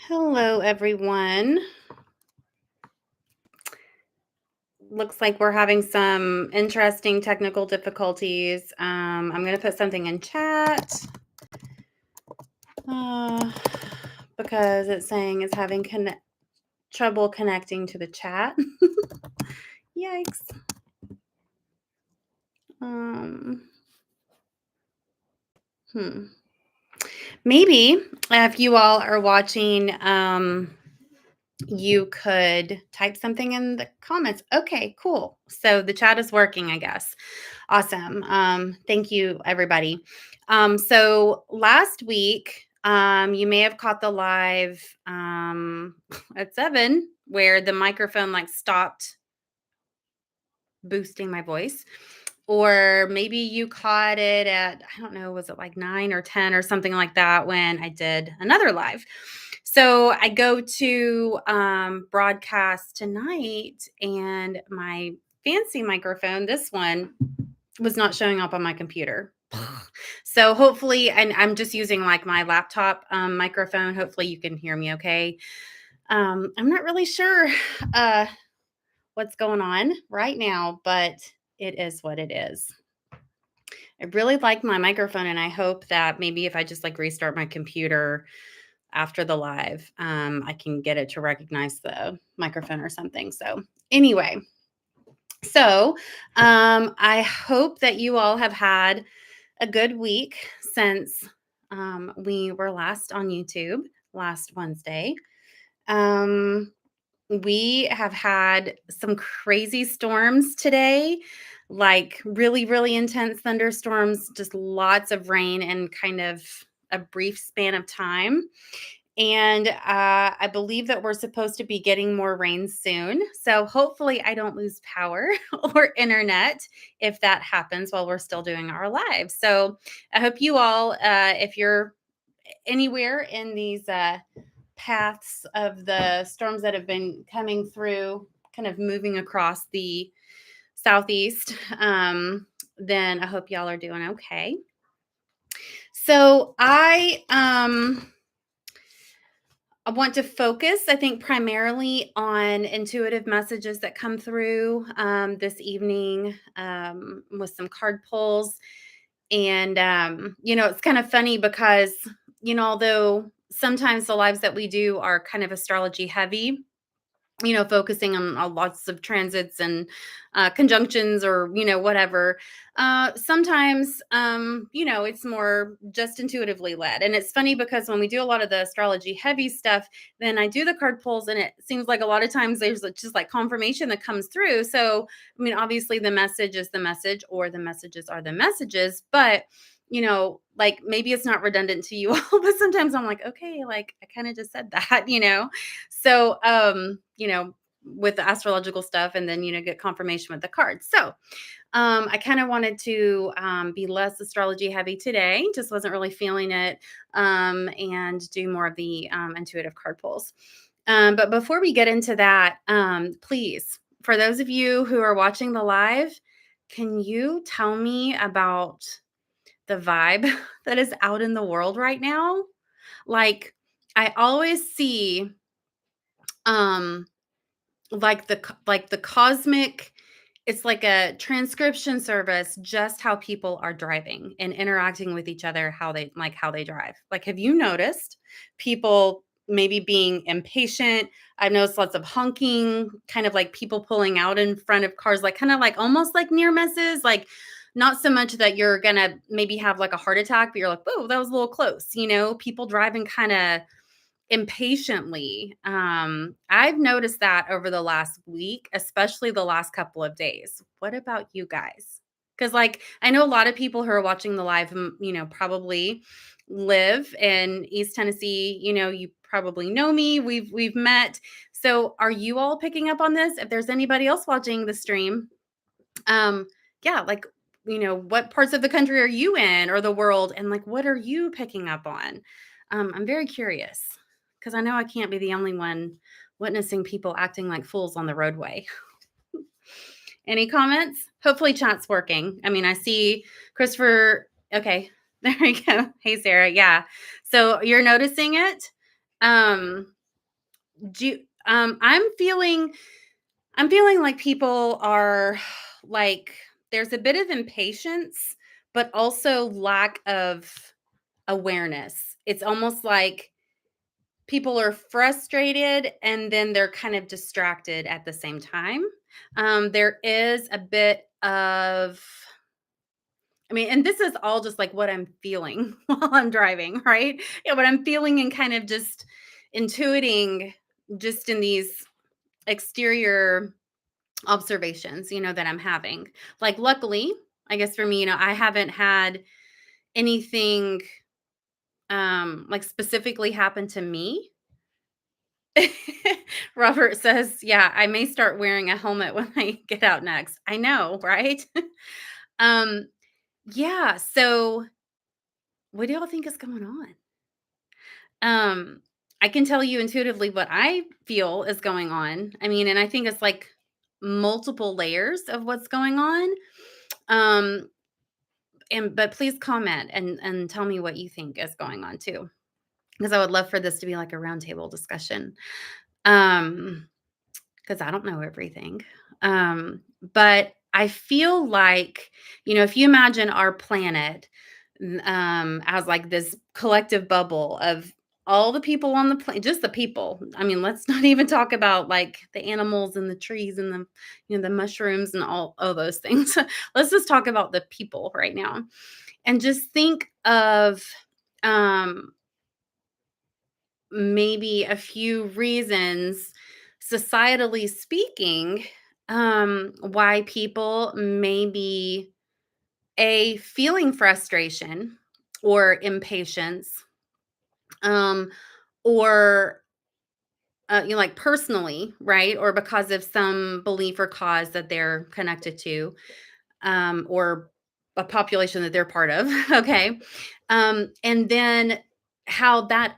Hello, everyone. Looks like we're having some interesting technical difficulties. I'm going to put something in chat uh, because it's saying it's having trouble connecting to the chat. Yikes. Maybe if you all are watching, you could type something in the comments. Okay, cool. So the chat is working, I guess. Awesome. Thank you, everybody. So last week, you may have caught the live at 7 where the microphone stopped boosting my voice. Or maybe you caught it at, I don't know, was it 9 or 10 or something like that when I did another live. So I go to broadcast tonight and my fancy microphone, this one, was not showing up on my computer. So hopefully, and I'm just using my laptop microphone. Hopefully you can hear me okay. I'm not really sure what's going on right now, but it is what it is. I really like my microphone, and I hope that maybe if I just restart my computer after the live, I can get it to recognize the microphone or something. So anyway, I hope that you all have had a good week since we were last on YouTube last Wednesday. We have had some crazy storms today, really, really intense thunderstorms, just lots of rain in kind of a brief span of time. And I believe that we're supposed to be getting more rain soon. So hopefully I don't lose power or internet if that happens while we're still doing our live. So I hope you all, if you're anywhere in these paths of the storms that have been coming through, kind of moving across the southeast, then I hope y'all are doing okay. So I want to focus, I think, primarily on intuitive messages that come through this evening with some card pulls. And, it's kind of funny because, although sometimes the lives that we do are kind of astrology heavy, focusing on lots of transits and conjunctions or, whatever. Sometimes, it's more just intuitively led. And it's funny because when we do a lot of the astrology heavy stuff, then I do the card pulls and it seems like a lot of times there's just confirmation that comes through. So, obviously the message is the message or the messages are the messages, but maybe it's not redundant to you all, but sometimes I'm okay, I kind of just said that, So, with the astrological stuff and then, get confirmation with the cards. So, I kind of wanted to be less astrology heavy today, just wasn't really feeling it, and do more of the intuitive card pulls. But before we get into that, please, for those of you who are watching the live, can you tell me about the vibe that is out in the world right now? I always see the cosmic, it's like a transcription service, just how people are driving and interacting with each other, how they drive. Have you noticed people maybe being impatient? I've noticed lots of honking, kind of people pulling out in front of cars, almost like near misses, not so much that you're gonna maybe have a heart attack, but you're whoa, that was a little close, people driving kind of impatiently. I've noticed that over the last week, especially the last couple of days. What about you guys? Because I know a lot of people who are watching the live, probably live in East Tennessee. You probably know me. We've met. So are you all picking up on this? If there's anybody else watching the stream, yeah, what parts of the country are you in or the world? And what are you picking up on? I'm very curious because I know I can't be the only one witnessing people acting like fools on the roadway. Any comments? Hopefully chat's working. I see Christopher. Okay, there we go. Hey, Sarah. Yeah. So you're noticing it? Do you, I'm feeling like people are like there's a bit of impatience, but also lack of awareness. It's almost like people are frustrated and then they're kind of distracted at the same time. There is a bit of, I mean, and this is all just like what I'm feeling while I'm driving, right? Yeah, what I'm feeling and kind of just intuiting just in these exterior observations, that I'm having. Like, luckily, I guess for me, I haven't had anything like specifically happen to me. Robert says, "Yeah, I may start wearing a helmet when I get out next." I know, right? um, yeah. So, what do y'all think is going on? Um, I can tell you intuitively what I feel is going on. I mean, and I think it's like multiple layers of what's going on. Um, and but please comment and tell me what you think is going on too, because I would love for this to be like a roundtable discussion. Um, because I don't know everything. But I feel like, if you imagine our planet as like this collective bubble of all the people on the planet, just the people. I mean, let's not even talk about like the animals and the trees and the, the mushrooms and all those things. Let's just talk about the people right now and just think of um maybe a few reasons, societally speaking, why people may be feeling frustration or impatience, um, or like personally, right, or because of some belief or cause that they're connected to, or a population that they're part of. Okay. And then how that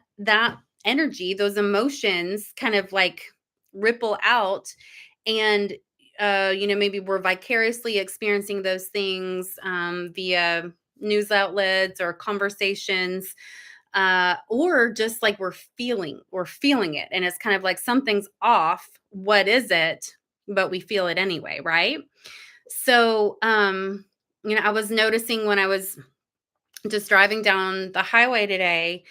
energy, those emotions kind of like ripple out and maybe we're vicariously experiencing those things via news outlets or conversations, or just like we're feeling it and it's kind of like something's off. What is it? But we feel it anyway, right? So, I was noticing when I was just driving down the highway today,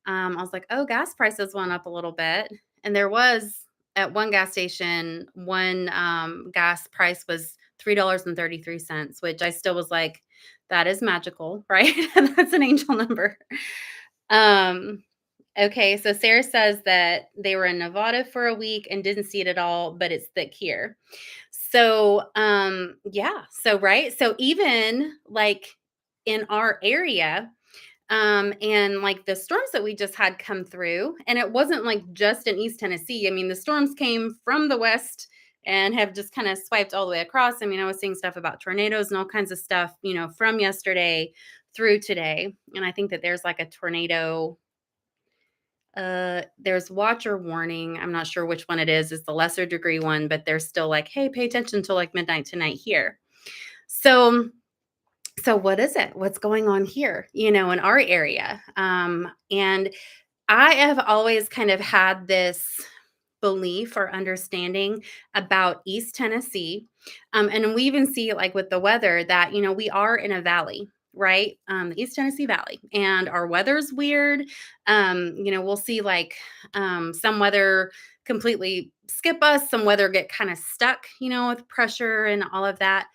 I was like, oh, gas prices went up a little bit. And there was at one gas station, one gas price was $3.33, which I still was like, that is magical, right? That's an angel number. Um, okay, so Sarah says that they were in Nevada for a week and didn't see it at all, but it's thick here. So, yeah. So, right. So even like in our area, and like the storms that we just had come through, and it wasn't like just in East Tennessee. I mean, the storms came from the west and have just kind of swiped all the way across. I mean, I was seeing stuff about tornadoes and all kinds of stuff, from yesterday through today. And I think that there's like a tornado, there's watch or warning. I'm not sure which one it is. It's the lesser degree one, but they're still like, hey, pay attention till like midnight tonight here. So what is it? What's going on here, in our area? And I have always kind of had this belief or understanding about East Tennessee. And we even see it like with the weather that, we are in a valley, right? The East Tennessee Valley. And our weather's weird. We'll see like some weather completely skip us, some weather get kind of stuck, with pressure and all of that.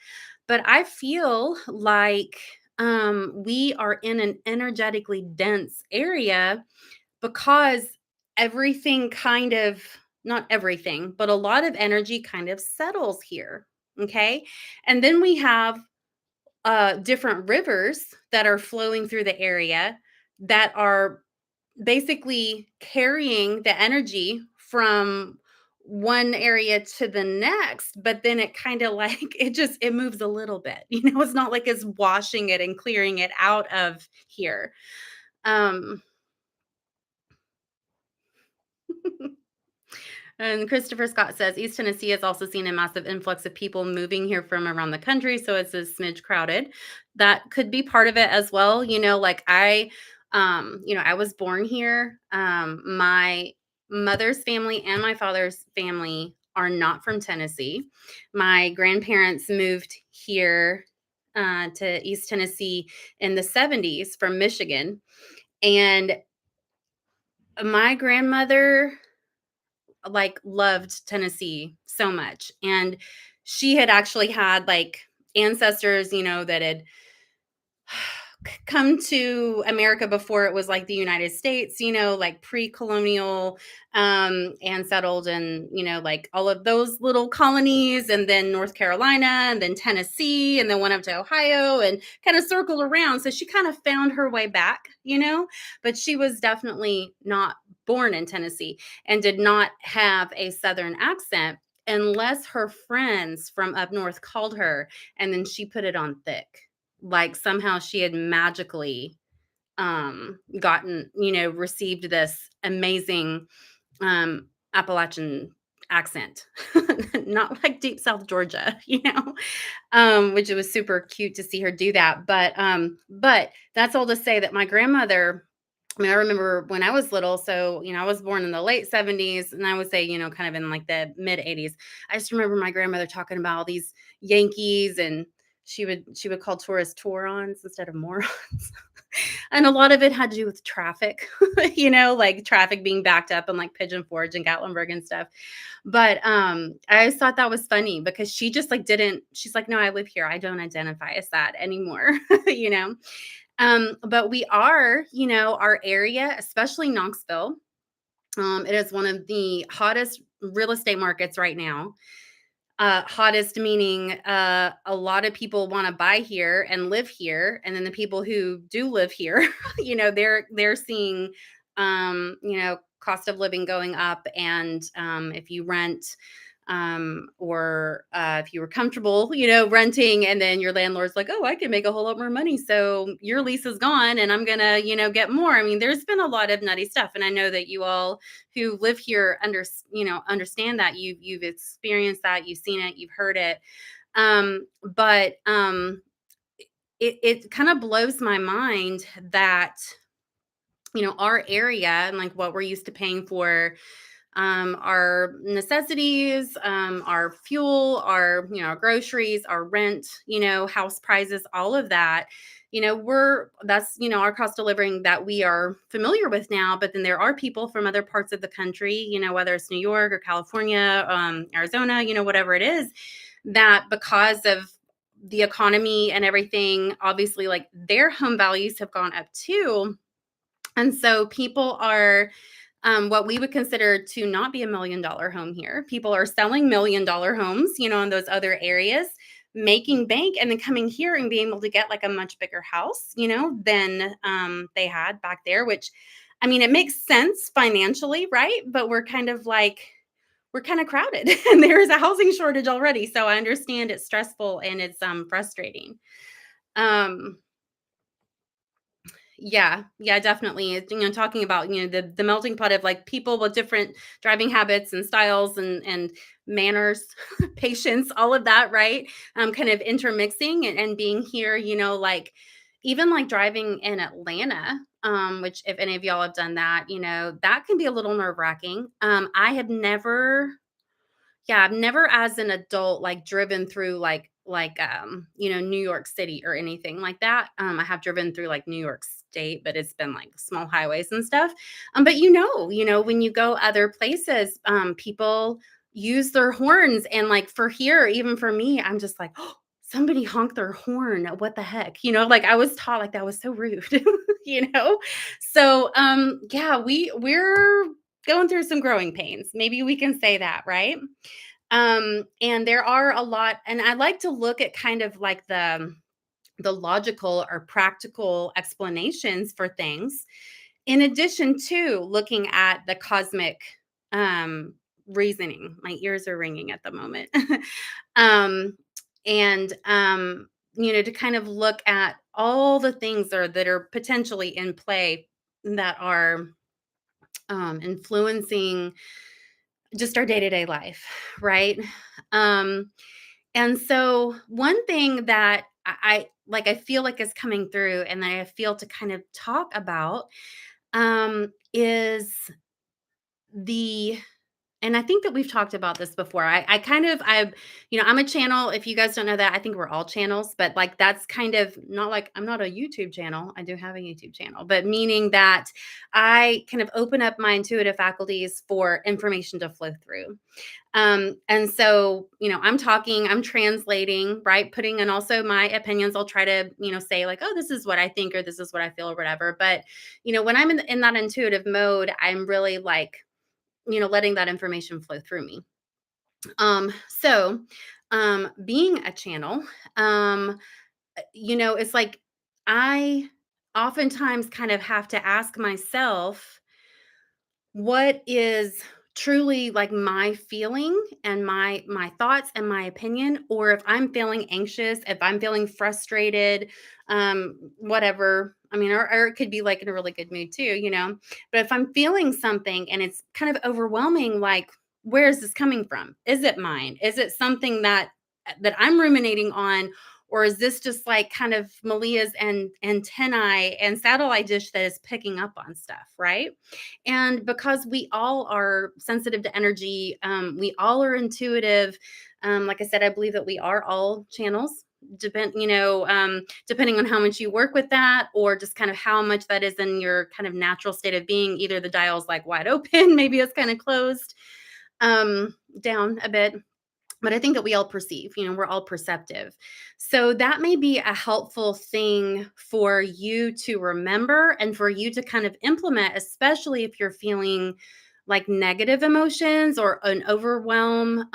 But I feel like we are in an energetically dense area because everything kind of, not everything, but a lot of energy kind of settles here. Okay. And then we have different rivers that are flowing through the area that are basically carrying the energy from one area to the next, but then it kind of like it moves a little bit. It's not like it's washing it and clearing it out of here. um And Christopher Scott says East Tennessee has also seen a massive influx of people moving here from around the country, so it's a smidge crowded. That could be part of it as well. Like I was born here. My mother's family and my father's family are not from Tennessee. My grandparents moved here to East Tennessee in the 70s from Michigan. And my grandmother like loved Tennessee so much. And she had actually had like ancestors, that had come to America before it was like the United States, like pre-colonial, and settled in, like all of those little colonies, and then North Carolina, and then Tennessee, and then went up to Ohio and kind of circled around. So she kind of found her way back, but she was definitely not born in Tennessee and did not have a Southern accent unless her friends from up north called her, and then she put it on thick, like somehow she had magically gotten, received this amazing Appalachian accent. Not like deep South Georgia, which it was super cute to see her do that. But that's all to say that my grandmother, I mean, I remember when I was little, so, I was born in the late 70s, and I would say, kind of in like the mid 80s. I just remember my grandmother talking about all these Yankees, and she would call tourists Taurons instead of morons. And a lot of it had to do with traffic, like traffic being backed up in like Pigeon Forge and Gatlinburg and stuff. But I always thought that was funny because she just like didn't, she's like, no, I live here. I don't identify as that anymore, you know. But we are, our area, especially Knoxville, it is one of the hottest real estate markets right now. Hottest meaning a lot of people want to buy here and live here, and then the people who do live here, they're seeing, cost of living going up, and if you rent, or if you were comfortable, renting, and then your landlord's like, oh, I can make a whole lot more money, so your lease is gone, and I'm gonna, get more. I mean, there's been a lot of nutty stuff, and I know that you all who live here understand that you've experienced that, you've seen it, you've heard it. But it kind of blows my mind that our area and like what we're used to paying for our necessities, our fuel, our our groceries, our rent, house prices, all of that. That's our cost of living that we are familiar with now. But then there are people from other parts of the country, whether it's New York or California, Arizona, whatever it is, that because of the economy and everything, obviously, like their home values have gone up too. And so people are what we would consider to not be $1 million home here. People are selling $1 million homes, in those other areas, making bank, and then coming here and being able to get like a much bigger house, than they had back there, which, I mean, it makes sense financially, right? But we're kind of crowded and there is a housing shortage already. So I understand it's stressful and it's frustrating. Um, Yeah, yeah, definitely. Talking about, the melting pot of like people with different driving habits and styles and manners, patience, all of that, right? Kind of intermixing and being here, like even like driving in Atlanta, which if any of y'all have done that, that can be a little nerve-wracking. I have never Yeah, I've never as an adult, like, driven through, New York City or anything like that. I have driven through, like, New York State, but it's been, like, small highways and stuff. But, when you go other places, people use their horns, and, like, for here, even for me, I'm just like, "Oh, somebody honked their horn. What the heck?" Like, I was taught, like, that was so rude, you know? So, yeah, we're going through some growing pains. Maybe we can say that, right? And there are a lot, and I like to look at kind of like the logical or practical explanations for things, in addition to looking at the cosmic um reasoning. My ears are ringing at the moment. um and to kind of look at all the things that are potentially in play that are influencing just our day-to-day life, right? Um, and so one thing that I feel like is coming through and that I feel to kind of talk about is the and I think that we've talked about this before. I'm a channel. If you guys don't know that, I think we're all channels, but like that's kind of not like I'm not a YouTube channel. I do have a YouTube channel, but meaning that I kind of open up my intuitive faculties for information to flow through. And so, I'm translating, right? Putting in also my opinions. I'll try to, say like, oh, this is what I think, or this is what I feel, or whatever. But, when I'm in that intuitive mode, I'm really like, letting that information flow through me. Being a channel, it's like I oftentimes kind of have to ask myself, what is truly like my feeling and my thoughts and my opinion, or if I'm feeling anxious, if I'm feeling frustrated, whatever. I mean, or it could be like in a really good mood too, but if I'm feeling something and it's kind of overwhelming, like, where is this coming from? Is it mine? Is it something that I'm ruminating on, or is this just like kind of Meleah's and antennae and satellite dish that is picking up on stuff, right? And because we all are sensitive to energy, we all are intuitive. Like I said, I believe that we are all channels. Depending on how much you work with that, or just kind of how much that is in your kind of natural state of being. Either the dial's like wide open, maybe it's kind of closed down a bit, but I think that we all perceive, we're all perceptive. So that may be a helpful thing for you to remember and for you to kind of implement, especially if you're feeling like negative emotions or an overwhelm,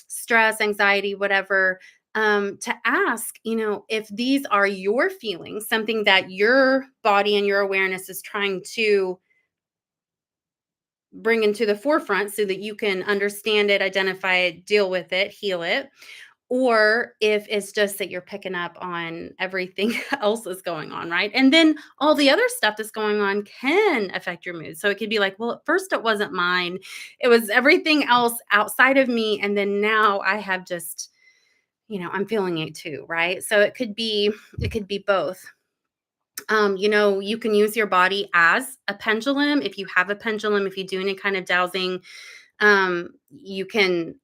stress, anxiety, whatever. To ask, if these are your feelings, something that your body and your awareness is trying to bring into the forefront so that you can understand it, identify it, deal with it, heal it, or if it's just that you're picking up on everything else that's going on, right? And then all the other stuff that's going on can affect your mood. So it could be like, well, at first it wasn't mine, it was everything else outside of me. And then now I have just, I'm feeling it too, right? So it could be both. You can use your body as a pendulum. If you have a pendulum, if you do any kind of dowsing, you can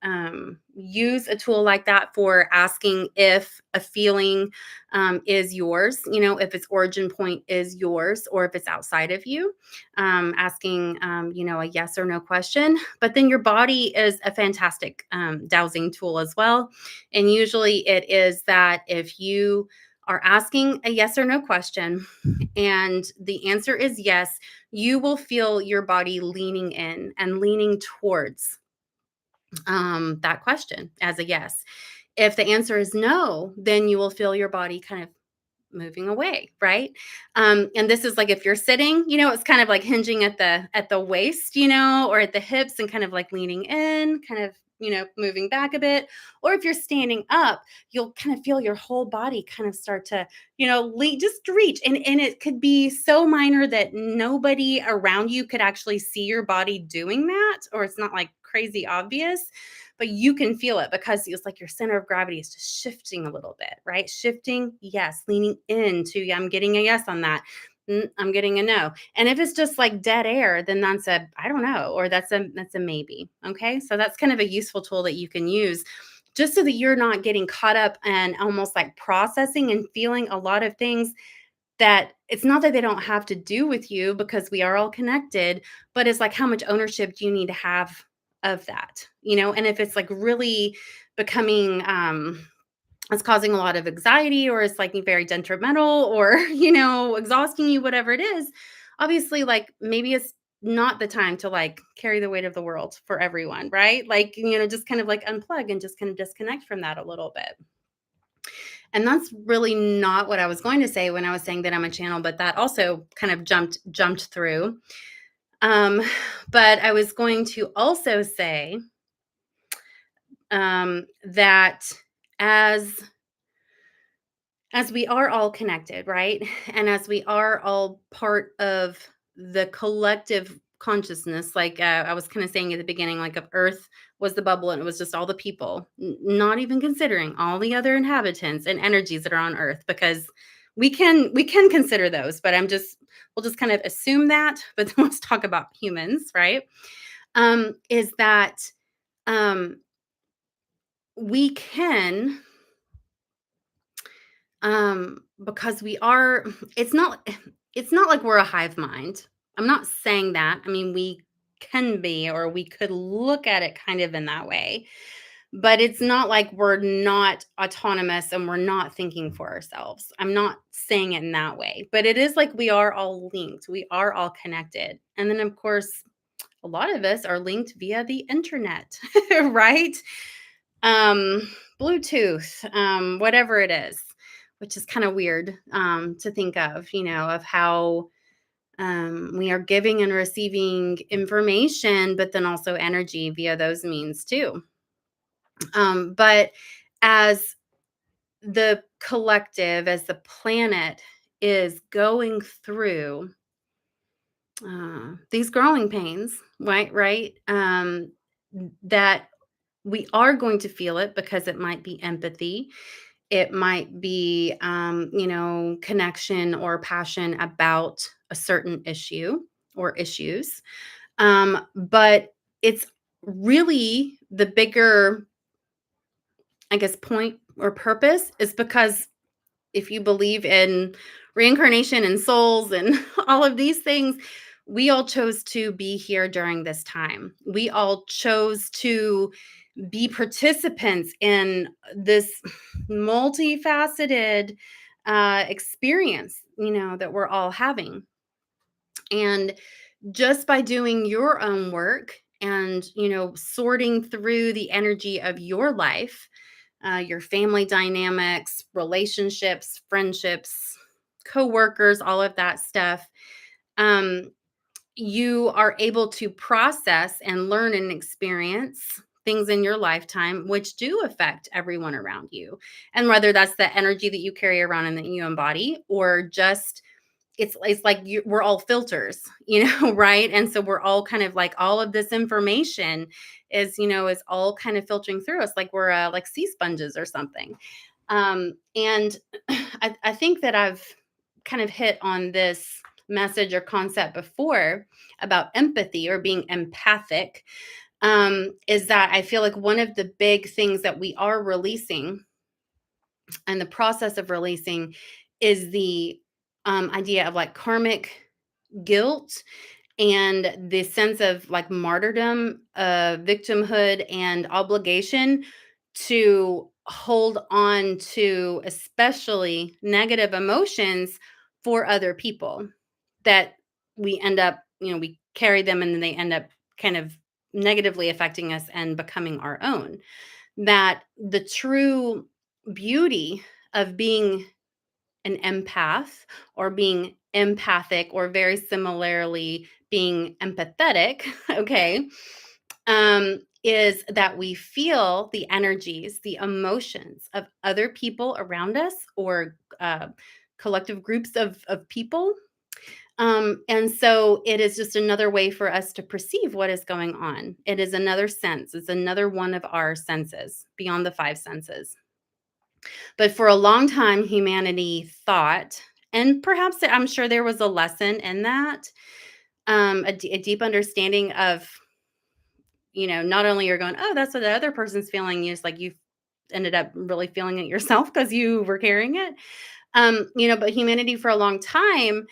use a tool like that for asking if a feeling is yours, if its origin point is yours or if it's outside of you, asking, a yes or no question. But then your body is a fantastic dowsing tool as well. And usually it is that if you are asking a yes or no question and the answer is yes, you will feel your body leaning in and leaning towards that question as a yes. If the answer is no, then you will feel your body kind of moving away, right? And this is like if you're sitting, it's kind of like hinging at the waist, or at the hips and kind of like leaning in, kind of moving back a bit. Or if you're standing up, you'll kind of feel your whole body kind of start to just reach, and it could be so minor that nobody around you could actually see your body doing that, or it's not like crazy obvious, but you can feel it because it's like your center of gravity is just shifting a little bit, right? Shifting, yes, leaning into, yeah, I'm getting a yes on that. I'm getting a no. And if it's just like dead air, then that's a I don't know, or that's a maybe. Okay? So that's kind of a useful tool that you can use just so that you're not getting caught up and almost like processing and feeling a lot of things that it's not that they don't have to do with you, because we are all connected, but it's like how much ownership do you need to have of that, and if it's like really becoming it's causing a lot of anxiety, or it's like very detrimental, or exhausting you, whatever it is, obviously like maybe it's not the time to like carry the weight of the world for everyone, right? Like, just kind of like unplug and just kind of disconnect from that a little bit. And that's really not what I was going to say when I was saying that I'm a channel, but that also kind of jumped through. Um, but I was going to also say that as we are all connected, right? And as we are all part of the collective consciousness, like I was kind of saying at the beginning, like if Earth was the bubble and it was just all the people, not even considering all the other inhabitants and energies that are on Earth, because we can consider those, but we'll just kind of assume that. But then let's talk about humans, right? is that um, we can, because we are, it's not, it's not like we're a hive mind. I'm not saying that. I mean, we can be, or we could look at it kind of in that way, but it's not like we're not autonomous and we're not thinking for ourselves. I'm not saying it in that way, but it is like we are all linked. We are all connected. And then, of course, a lot of us are linked via the internet, right? Um, Bluetooth, whatever it is, which is kind of weird to think of, of how we are giving and receiving information, but then also energy via those means too. But as the collective, as the planet is going through these growing pains, right? Right. That we are going to feel it because it might be empathy. It might be, connection or passion about a certain issue or issues. But it's really the bigger, I guess, point or purpose is because if you believe in reincarnation and souls and all of these things, we all chose to be here during this time. We all chose to be participants in this multifaceted experience, that we're all having. And just by doing your own work and, sorting through the energy of your life, your family dynamics, relationships, friendships, coworkers, all of that stuff, um, you are able to process and learn and experience things in your lifetime which do affect everyone around you. And whether that's the energy that you carry around and that you embody, or just it's like we're all filters, right? And so we're all kind of like all of this information is all kind of filtering through us like we're like sea sponges or something. And I think that I've kind of hit on this message or concept before about empathy or being empathic, is that I feel like one of the big things that we are releasing and the process of releasing is the idea of like karmic guilt and the sense of like martyrdom, victimhood, and obligation to hold on to especially negative emotions for other people that we end up, we carry them and then they end up kind of negatively affecting us and becoming our own. That the true beauty of being an empath or being empathic or very similarly being empathetic, okay, is that we feel the energies, the emotions of other people around us or collective groups of people. And so it is just another way for us to perceive what is going on. It is another sense. It's another one of our senses beyond the five senses. But for a long time, humanity thought, and perhaps I'm sure there was a lesson in that, a deep understanding of, not only you're going, oh, that's what the other person's feeling. It's like you ended up really feeling it yourself because you were carrying it. But humanity for a long time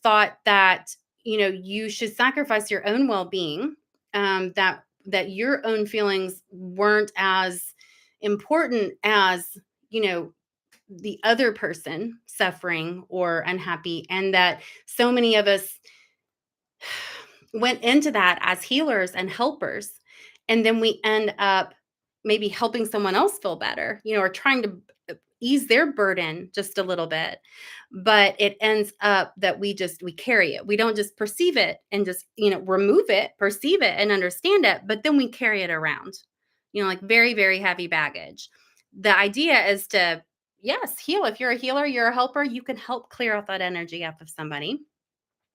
thought that, you should sacrifice your own well-being, that your own feelings weren't as important as, you know, the other person suffering or unhappy, and that so many of us went into that as healers and helpers, and then we end up maybe helping someone else feel better, or trying to ease their burden just a little bit, but it ends up that we carry it. We don't just perceive it and just remove it, perceive it and understand it, but then we carry it around, like very, very heavy baggage. The idea is to, yes, heal. If you're a healer, you're a helper, you can help clear out that energy off of somebody.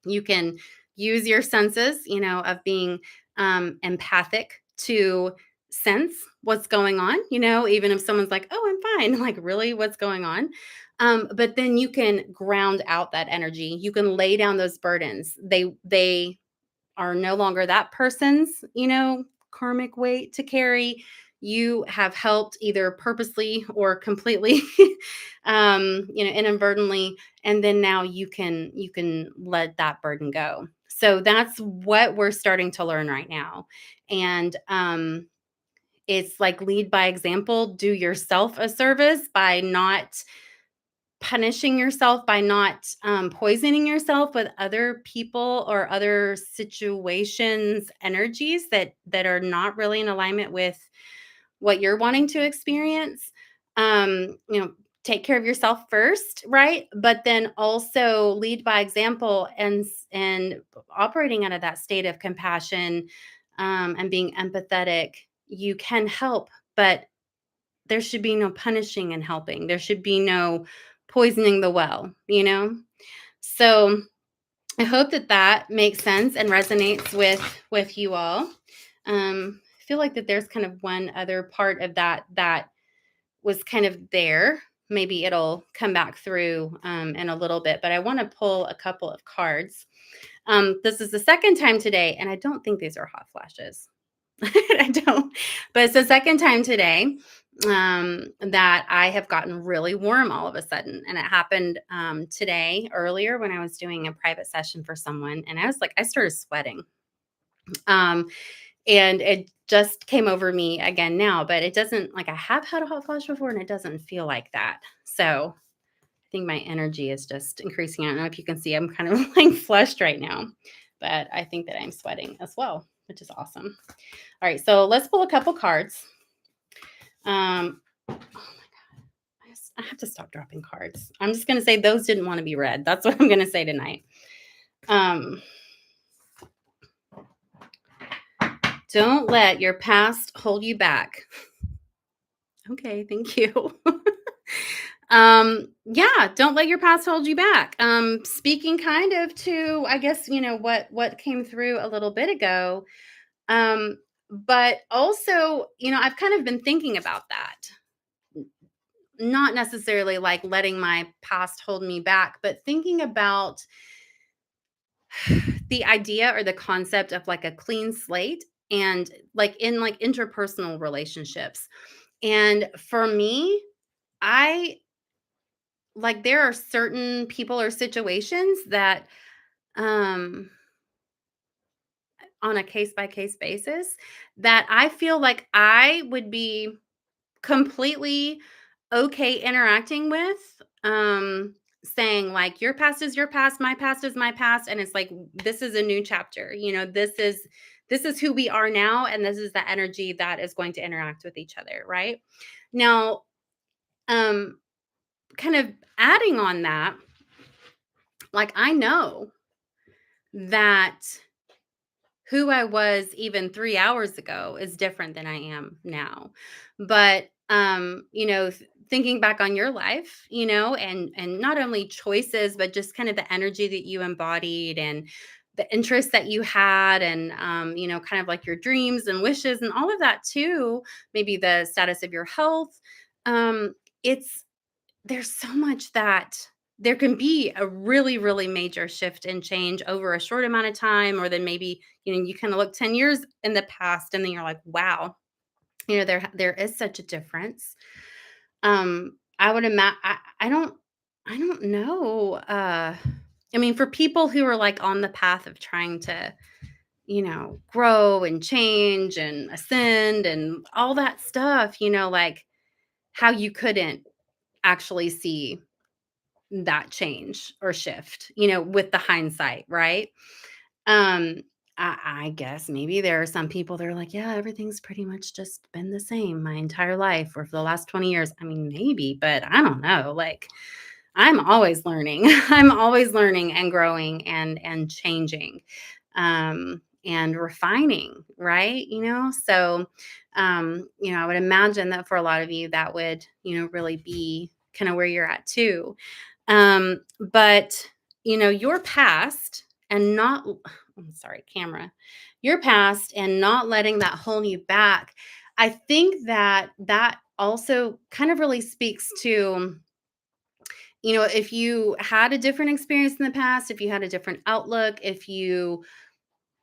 You can use your senses, of being empathic to sense what's going on, even if someone's like, oh, I'm fine. Like, really, what's going on? But then you can ground out that energy. You can lay down those burdens. They are no longer that person's, karmic weight to carry. You have helped either purposely or completely, inadvertently, and then now you can let that burden go. So that's what we're starting to learn right now. And it's like lead by example, do yourself a service by not punishing yourself, by not poisoning yourself with other people or other situations, energies that are not really in alignment with what you're wanting to experience. Um, you know, take care of yourself first, right? But then also lead by example, and operating out of that state of compassion, and being empathetic. You can help, but there should be no punishing and helping. There should be no poisoning the well. So I hope that that makes sense and resonates with you all. I feel like that there's kind of one other part of that was kind of there. Maybe it'll come back through in a little bit, but I want to pull a couple of cards. This is the second time today, and I don't think these are hot flashes. I don't. But it's the second time today that I have gotten really warm all of a sudden. And it happened today earlier when I was doing a private session for someone. And I started sweating. Um, and it just came over me again now, but it doesn't, like, I have had a hot flash before and it doesn't feel like that. So I think my energy is just increasing. I don't know if you can see, I'm kind of like flushed right now, but I think that I'm sweating as well, which is awesome. All right, so let's pull a couple cards. Oh my God, I have to stop dropping cards. I'm just going to say those didn't want to be read. That's what I'm going to say tonight. Don't let your past hold you back. Okay, thank you. Yeah, don't let your past hold you back. Speaking kind of to, I guess, what came through a little bit ago. But also, I've kind of been thinking about that. Not necessarily like letting my past hold me back, but thinking about the idea or the concept of like a clean slate, and like in like interpersonal relationships. And for me, I like there are certain people or situations that um on a case by case basis that I feel like I would be completely okay interacting with, saying like your past is your past, my past is my past, and it's like this is a new chapter. This is who we are now, and this is the energy that is going to interact with each other, right? Now, um kind of adding on that, like I know that who I was even 3 hours ago is different than I am now. But, thinking back on your life, and not only choices, but just kind of the energy that you embodied and the interests that you had, and, kind of like your dreams and wishes and all of that too, maybe the status of your health. It's There's so much that there can be a really, really major shift and change over a short amount of time, or then maybe, you kind of look 10 years in the past and then you're like, wow, there is such a difference. I would imagine, I don't know. I mean, for people who are like on the path of trying to, grow and change and ascend and all that stuff, like how you couldn't actually see that change or shift, with the hindsight, right? Um, I guess maybe there are some people that are like, yeah, everything's pretty much just been the same my entire life or for the last 20 years. I mean, maybe, but I don't know. Like, I'm always learning. I'm always learning and growing and changing, and refining, right? So, I would imagine that for a lot of you, that would, really be kind of where you're at too. But your past and not, I'm sorry, camera, your past and not letting that hold you back. I think that also kind of really speaks to, if you had a different experience in the past, if you had a different outlook, if you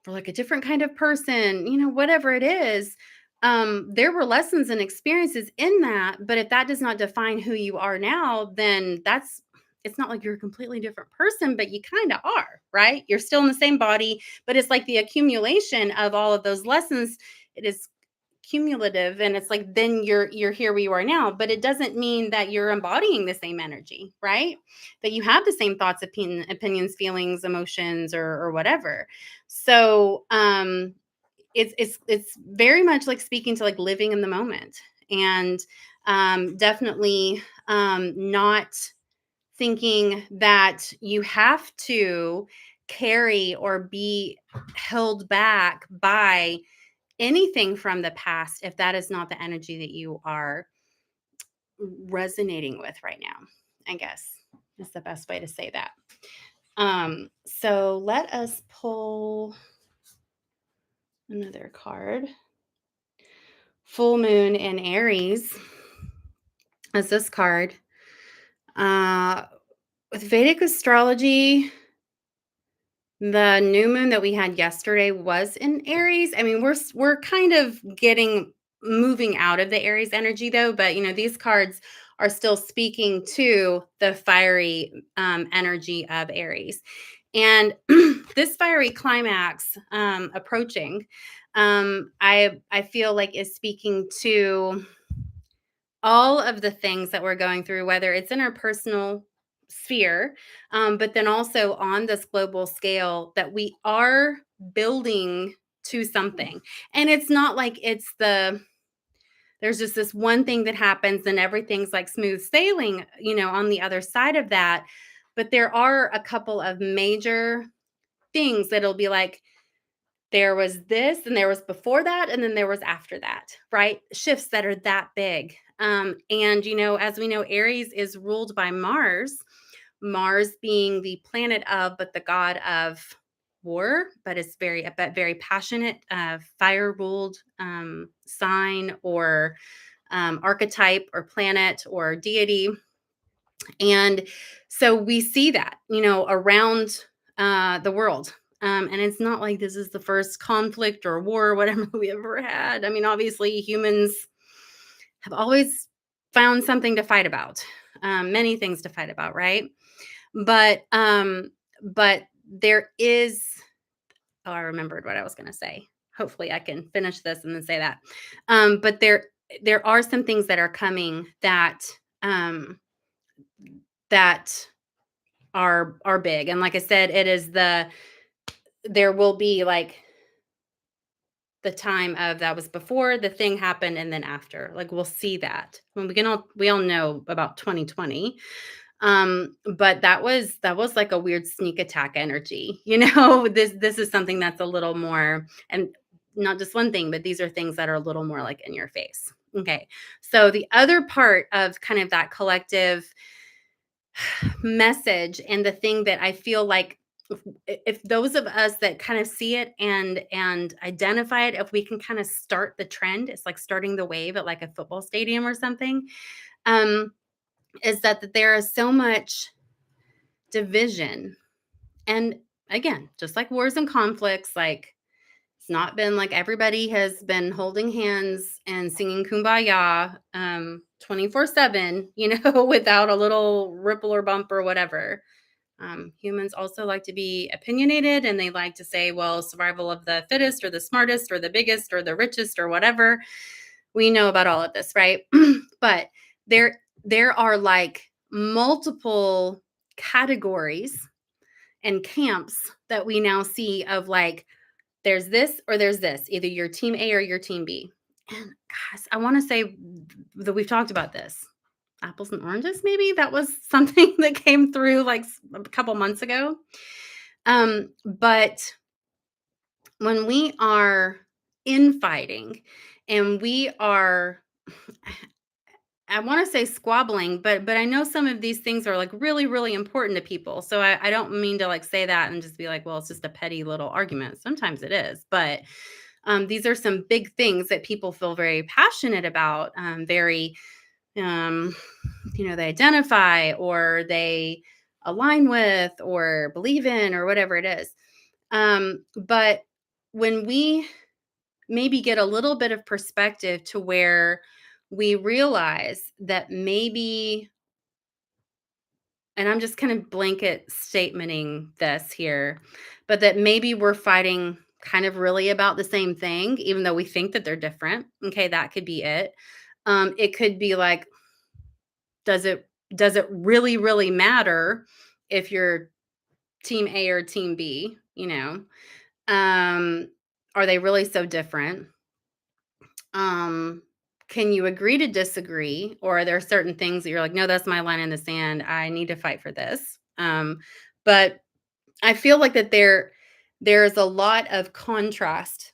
or like a different kind of person, whatever it is. There were lessons and experiences in that, but if that does not define who you are now, then it's not like you're a completely different person, but you kind of are, right? You're still in the same body, but it's like the accumulation of all of those lessons. It is cumulative, and it's like then you're here where you are now, but it doesn't mean that you're embodying the same energy, right? That you have the same thoughts, opinions, feelings, emotions, or whatever. So it's very much like speaking to like living in the moment, and definitely not thinking that you have to carry or be held back by anything from the past if that is not the energy that you are resonating with right now, I guess is the best way to say that. So let us pull another card. Full moon in Aries is this card. With Vedic astrology, the new moon that we had yesterday was in Aries. I mean, we're kind of moving out of the Aries energy though, but these cards are still speaking to the fiery energy of Aries. And this fiery climax approaching, I feel like is speaking to all of the things that we're going through, whether it's in our personal sphere, but then also on this global scale, that we are building to something. And it's not like there's just this one thing that happens and everything's like smooth sailing, on the other side of that. But there are a couple of major things that'll be like, there was this, and there was before that, and then there was after that, right? Shifts that are that big. And, as we know, Aries is ruled by Mars, Mars being the planet of, but the god of war, but it's very passionate, fire ruled sign or archetype or planet or deity. And so we see that, around the world. And it's not like this is the first conflict or war or whatever we ever had. I mean, obviously, humans have always found something to fight about, many things to fight about, right? But there is. Oh, I remembered what I was going to say. Hopefully, I can finish this and then say that. But there are some things that are coming that that are big. And like I said, there will be like the time of that was before the thing happened and then after. Like we'll see that. When we all know about 2020. But that was like a weird sneak attack energy. This is something that's a little more, and not just one thing, but these are things that are a little more like in your face. Okay. So the other part of kind of that collective message, and the thing that I feel like if those of us that kind of see it and identify it, if we can kind of start the trend, it's like starting the wave at like a football stadium or something, um, is that there is so much division. And again, just like wars and conflicts, like it's not been like everybody has been holding hands and singing kumbaya 24/7, without a little ripple or bump or whatever. Humans also like to be opinionated, and they like to say, well, survival of the fittest or the smartest or the biggest or the richest or whatever. We know about all of this, right? But there are like multiple categories and camps that we now see of like, there's this or there's this, either your team A or your team B. And gosh, I want to say that we've talked about this. Apples and oranges, maybe that was something that came through like a couple months ago. But when we are infighting and we are, I want to say squabbling, but I know some of these things are like really, really important to people. So I don't mean to like say that and just be like, well, it's just a petty little argument. Sometimes it is, but these are some big things that people feel very passionate about, very, they identify or they align with or believe in or whatever it is. But when we maybe get a little bit of perspective to where we realize that maybe, and I'm just kind of blanket statementing this here, but that maybe we're fighting kind of really about the same thing, even though we think that they're different. Okay, that could be it. It could be like, does it really really matter if you're team A or team B? Um, are they really so different? Um, can you agree to disagree, or are there certain things that you're like, no, that's my line in the sand. I need to fight for this. But I feel like that there's a lot of contrast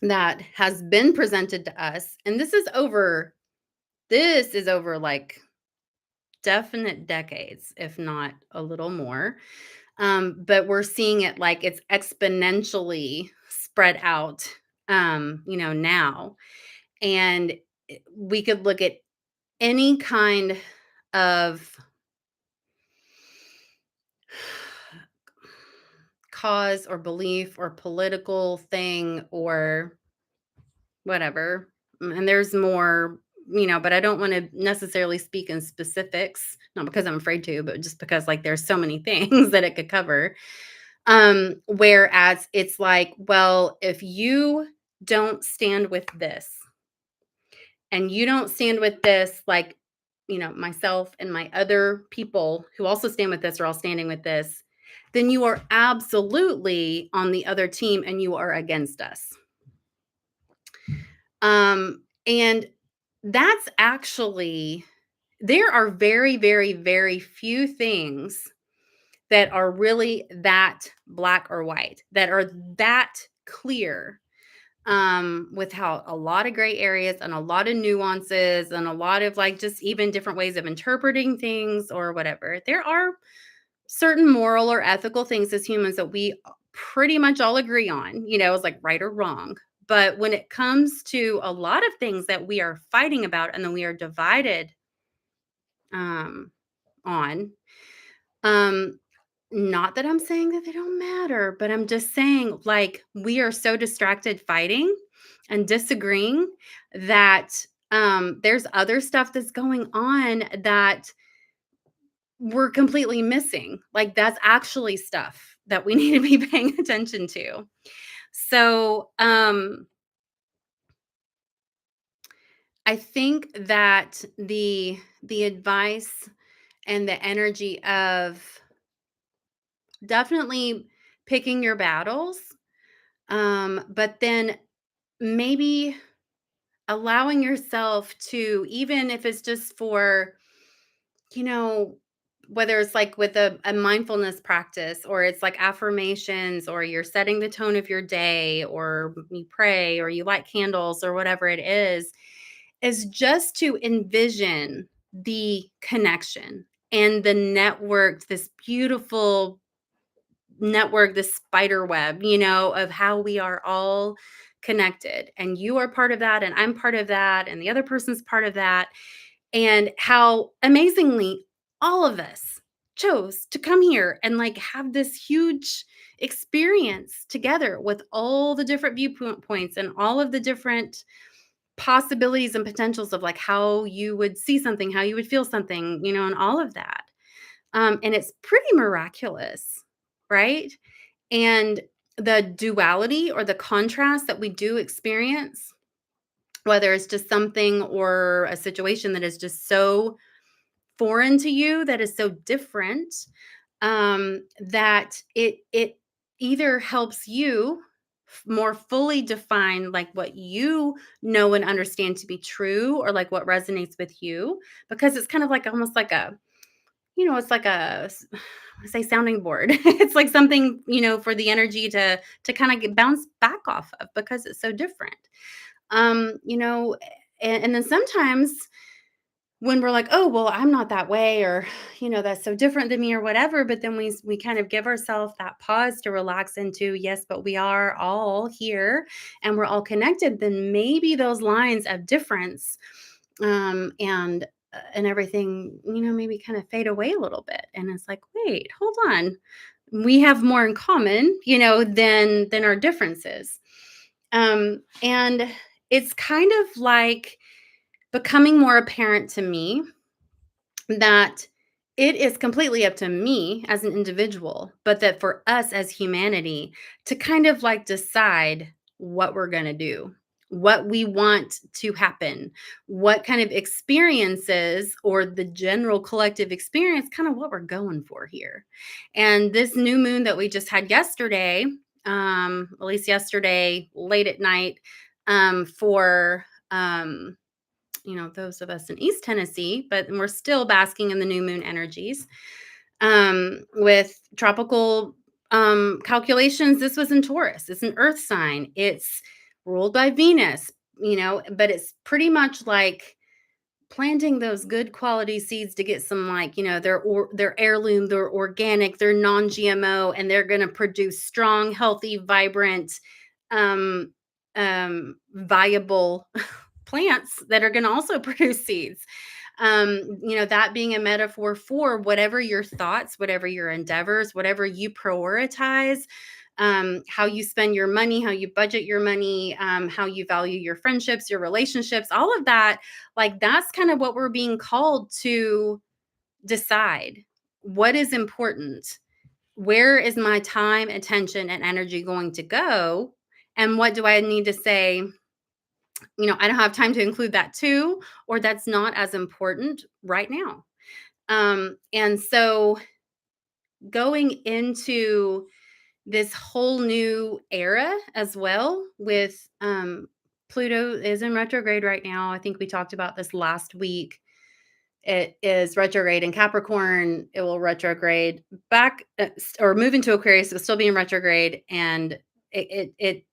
that has been presented to us, and this is over like definite decades, if not a little more. But we're seeing it like it's exponentially spread out, now. And we could look at any kind of cause or belief or political thing or whatever. And there's more, but I don't want to necessarily speak in specifics, not because I'm afraid to, but just because like there's so many things that it could cover. Whereas it's like, well, if you don't stand with this and you don't stand with this, like, myself and my other people who also stand with this are all standing with this, then you are absolutely on the other team and you are against us. And that's actually, there are very, very, very few things that are really that black or white, that are that clear, with how a lot of gray areas and a lot of nuances and a lot of like just even different ways of interpreting things or whatever. There are certain moral or ethical things as humans that we pretty much all agree on, it's like right or wrong. But when it comes to a lot of things that we are fighting about and then we are divided, um, on, um, not that I'm saying that they don't matter, but I'm just saying, like, we are so distracted fighting and disagreeing that, there's other stuff that's going on that we're completely missing. Like, that's actually stuff that we need to be paying attention to. So, I think that the advice and the energy of definitely picking your battles, but then maybe allowing yourself to, even if it's just for, you know, whether it's like with a mindfulness practice or it's like affirmations or you're setting the tone of your day or you pray or you light candles or whatever it is just to envision the connection and the network, this beautiful network, this spider web, of how we are all connected. And you are part of that, and I'm part of that, and the other person's part of that. And how amazingly all of us chose to come here and like have this huge experience together with all the different viewpoints and all of the different possibilities and potentials of like how you would see something, how you would feel something, and all of that. And it's pretty miraculous, right? And the duality or the contrast that we do experience, whether it's just something or a situation that is just so foreign to you, that is so different, that it either helps you more fully define like what you know and understand to be true or like what resonates with you, because it's kind of like almost like a, it's like I say sounding board. It's like something, for the energy to kind of get bounce back off of because it's so different. Um, you know, and then sometimes when we're like, oh, well, I'm not that way, or, that's so different than me or whatever. But then we kind of give ourselves that pause to relax into, yes, but we are all here and we're all connected. Then maybe those lines of difference, and everything, maybe kind of fade away a little bit. And it's like, wait, hold on. we have more in common, than our differences. And it's kind of like becoming more apparent to me that it is completely up to me as an individual, but that for us as humanity to kind of like decide what we're going to do, what we want to happen, what kind of experiences or the general collective experience, kind of what we're going for here. And this new moon that we just had yesterday, at least yesterday, late at night, for those of us in East Tennessee, but we're still basking in the new moon energies. With tropical calculations, this was in Taurus. It's an earth sign. It's ruled by Venus, but it's pretty much like planting those good quality seeds to get some, like, they're heirloom, they're organic, they're non-GMO, and they're going to produce strong, healthy, vibrant, um viable plants that are going to also produce seeds. That being a metaphor for whatever your thoughts, whatever your endeavors, whatever you prioritize, how you spend your money, how you budget your money, how you value your friendships, your relationships, all of that. Like, that's kind of what we're being called to decide. What is important? Where is my time, attention, and energy going to go? And what do I need to say? I don't have time to include that too, or that's not as important right now. And so going into this whole new era as well with Pluto is in retrograde right now. I think we talked about this last week. It is retrograde in Capricorn. It will retrograde back or move into Aquarius. It'll still be in retrograde, and it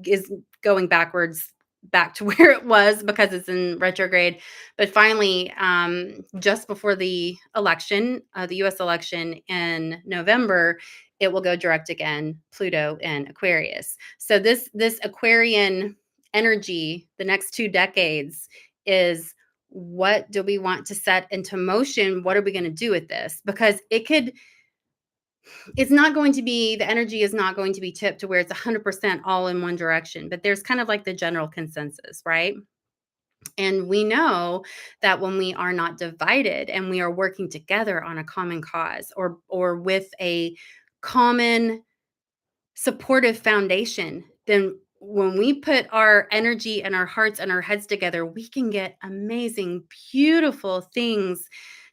is going backwards back to where it was because it's in retrograde. But finally, just before the election, the U.S. election in November, it will go direct again. Pluto in Aquarius. So this Aquarian energy, the next 2 decades, is what do we want to set into motion? What are we going to do with this? Because it's not going to be, the energy is not going to be tipped to where it's 100% all in one direction, but there's kind of like the general consensus, right? And we know that when we are not divided and we are working together on a common cause or with a common supportive foundation, then when we put our energy and our hearts and our heads together, we can get amazing, beautiful things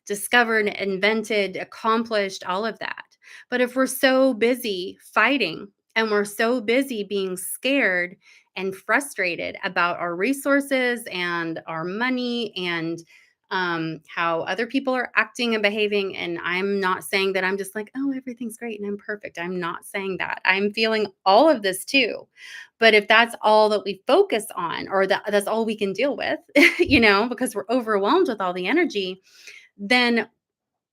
discovered, invented, accomplished, all of that. But if we're so busy fighting and we're so busy being scared and frustrated about our resources and our money and how other people are acting and behaving. And I'm not saying that I'm just like, oh, everything's great and I'm perfect. I'm not saying that. I'm feeling all of this too. But if that's all that we focus on, or that's all we can deal with, because we're overwhelmed with all the energy, then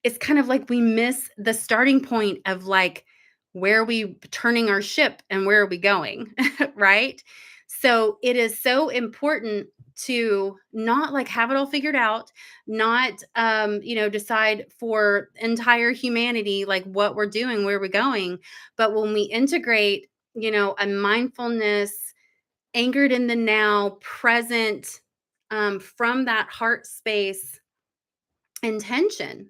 it's kind of like we miss the starting point of like, where are we turning our ship and where are we going? Right? So it is so important to not like have it all figured out, not decide for entire humanity like what we're doing, where we're going. But when we integrate, a mindfulness, anchored in the now, present, from that heart space intention,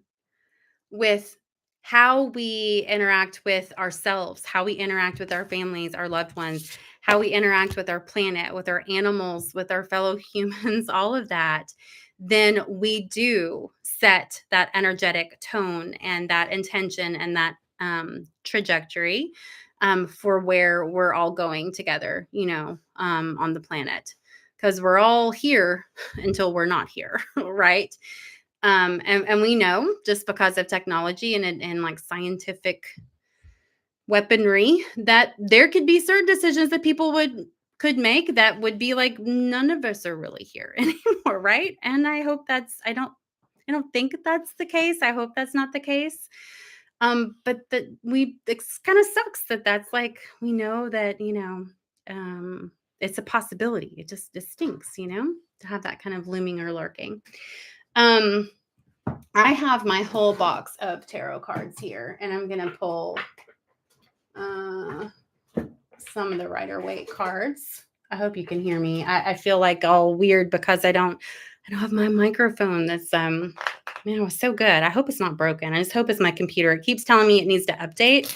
with how we interact with ourselves, how we interact with our families, our loved ones, how we interact with our planet, with our animals, with our fellow humans, all of that, then we do set that energetic tone and that intention and that trajectory for where we're all going together, on the planet. Because we're all here until we're not here, right? And we know, just because of technology and like scientific weaponry, that there could be certain decisions that people could make that would be like, none of us are really here anymore, right? And I don't think that's the case. I hope that's not the case. But that it's kind of sucks that that's like, we know that, it's a possibility. It stinks, to have that kind of looming or lurking. I have my whole box of tarot cards here, and I'm going to pull uh, some of the Rider-Waite cards. I hope you can hear me. I feel like all weird because I don't have my microphone. That's man, it was so good. I hope it's not broken. I just hope it's my computer. It keeps telling me it needs to update,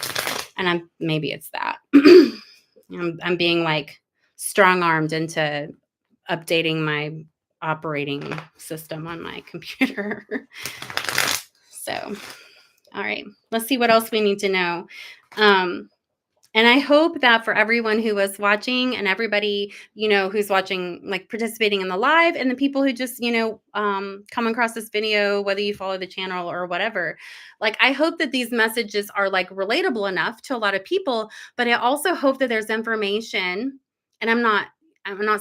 and maybe it's that. I'm being like strong-armed into updating my operating system on my computer. So, all right, let's see what else we need to know. And I hope that for everyone who was watching and everybody, who's watching, like participating in the live, and the people who just, come across this video, whether you follow the channel or whatever, like, I hope that these messages are like relatable enough to a lot of people, but I also hope that there's information, and I'm not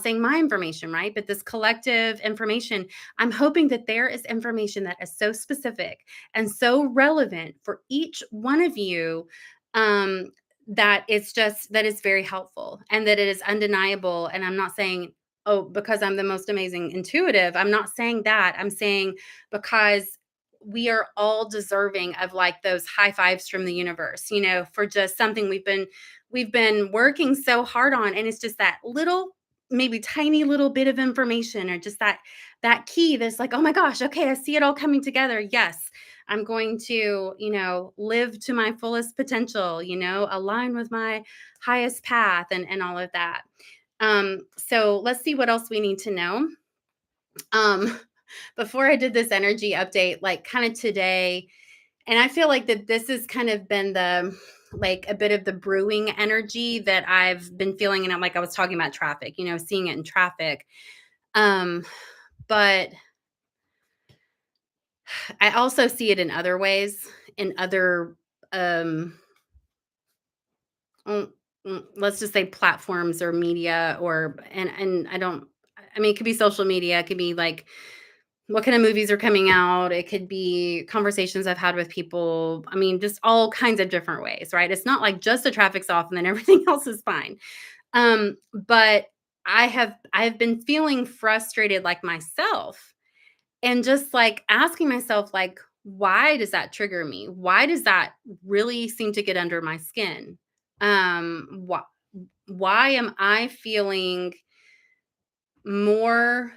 saying my information, right? But this collective information, I'm hoping that there is information that is so specific and so relevant for each one of you, um, that is very helpful, and that it is undeniable. And I'm not saying, oh, because I'm the most amazing intuitive. I'm not saying that. I'm saying because we are all deserving of like those high fives from the universe, for just something we've been working so hard on. And it's just that little, maybe tiny little bit of information, or just that key that's like, oh my gosh, okay, I see it all coming together. Yes, I'm going to, live to my fullest potential, align with my highest path, and all of that. So let's see what else we need to know. Um, Before I did this energy update, like kind of today, and I feel like that this has kind of been like a bit of the brewing energy that I've been feeling. And I'm like, I was talking about traffic, seeing it in traffic. But I also see it in other ways, in other, mm, let's just say platforms or media, and I mean, it could be social media, it could be like what kind of movies are coming out, it could be conversations I've had with people. I mean, just all kinds of different ways, right? It's not like just the traffic's off and then everything else is fine. But I've been feeling frustrated, like myself, and just like asking myself, like, why does that trigger me? Why does that really seem to get under my skin? Why am I feeling more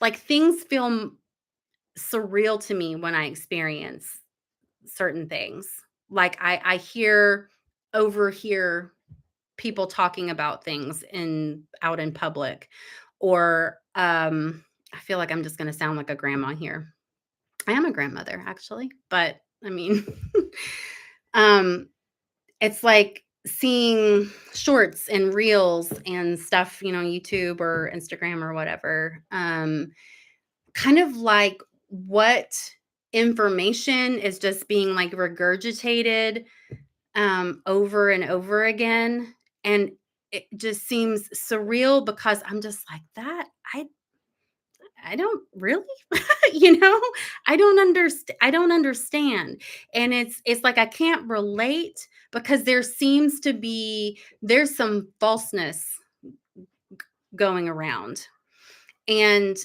like things feel surreal to me when I experience certain things? Like I overhear people talking about things out in public, or I feel like I'm just going to sound like a grandma here. I am a grandmother, actually, but I mean, um, it's like seeing shorts and reels and stuff, YouTube or Instagram or whatever. Kind of like what information is just being like regurgitated over and over again. And it just seems surreal because I'm just like that. I don't really, you know, I don't understand. And it's like I can't relate because there's some falseness going around. And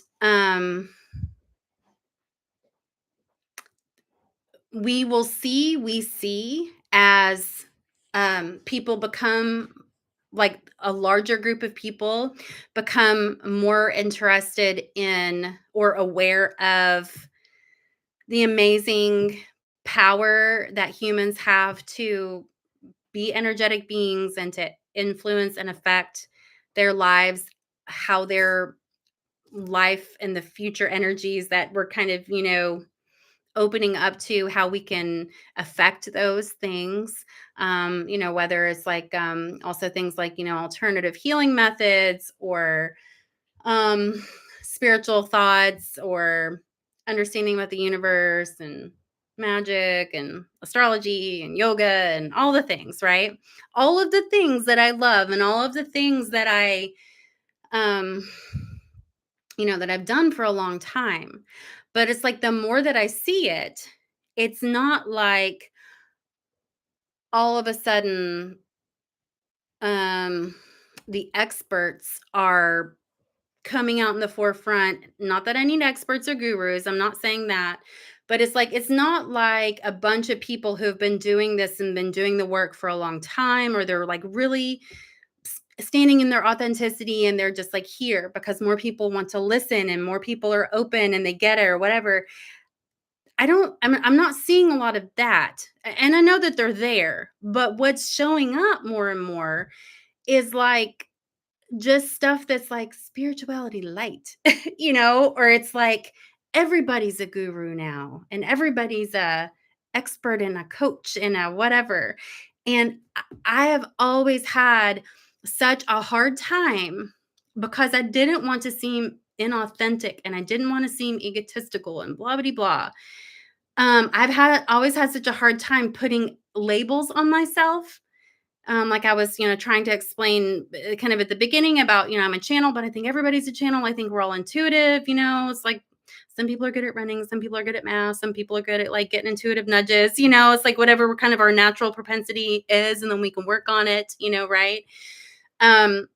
we see as people become, like a larger group of people become more interested in or aware of the amazing power that humans have to be energetic beings and to influence and affect their lives, how their life and the future energies that we're kind of, opening up to, how we can affect those things. Whether it's like also things like, alternative healing methods, or um, spiritual thoughts, or understanding about the universe and magic and astrology and yoga and all the things, right? All of the things that I love, and all of the things that um, that I've done for a long time. But it's like the more that I see it, it's not like all of a sudden um the experts are coming out in the forefront. Not that I need experts or gurus, I'm not saying that, But it's like it's not like a bunch of people who've been doing this and been doing the work for a long time, or they're like really standing in their authenticity and they're just like here because more people want to listen and more people are open and they get it or whatever. I'm not seeing a lot of that. And I know that they're there, but what's showing up more and more is like just stuff that's like spirituality light, or it's like everybody's a guru now and everybody's a expert and a coach and a whatever. And I have always had such a hard time because I didn't want to seem inauthentic and I didn't want to seem egotistical and blah blah blah. I've had always had such a hard time putting labels on myself. Like I was, trying to explain kind of at the beginning about, I'm a channel, but I think everybody's a channel. I think we're all intuitive. It's like some people are good at running, some people are good at math, some people are good at like getting intuitive nudges. It's like whatever kind of our natural propensity is, and then we can work on it. Right? Um,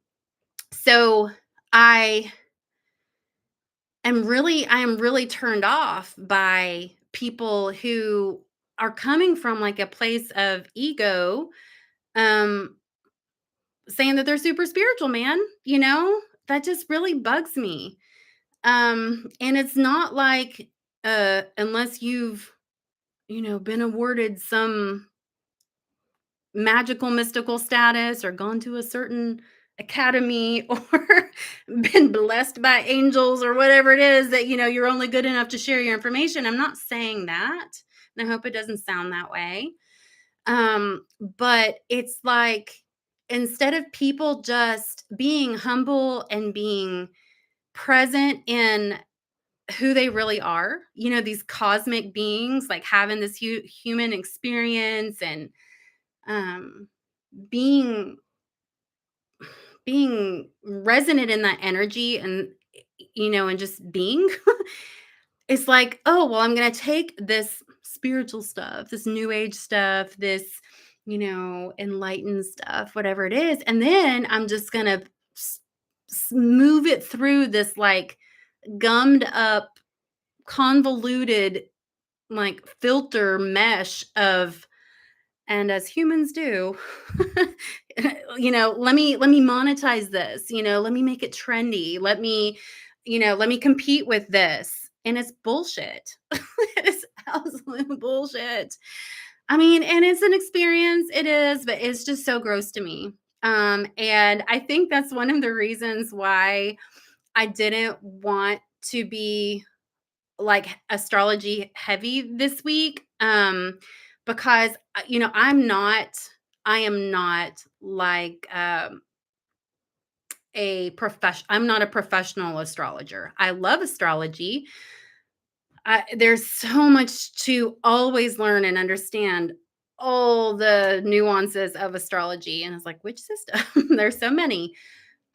so I I am really turned off by people who are coming from like a place of ego, um, saying that they're super spiritual, man. That just really bugs me. And it's not like unless you've, been awarded some magical mystical status or gone to a certain academy or been blessed by angels or whatever it is that you're only good enough to share your information. I'm not saying that, and I hope it doesn't sound that way. But it's like instead of people just being humble and being present in who they really are, these cosmic beings, like having this human experience and um being being resonant in that energy and and just being it's like, oh well, I'm gonna take this spiritual stuff, this new age stuff, this enlightened stuff, whatever it is, and then I'm just gonna move it through this like gummed up convoluted like filter mesh of, and as humans do, let me monetize this, let me make it trendy, let me compete with this, and it's bullshit. It's absolute bullshit. I mean, and it's an experience, it is, but it's just so gross to me. And I think that's one of the reasons why I didn't want to be like astrology heavy this week, because I am not like I'm not a professional astrologer. I love astrology. There's so much to always learn and understand all the nuances of astrology, and it's like which system. There's so many.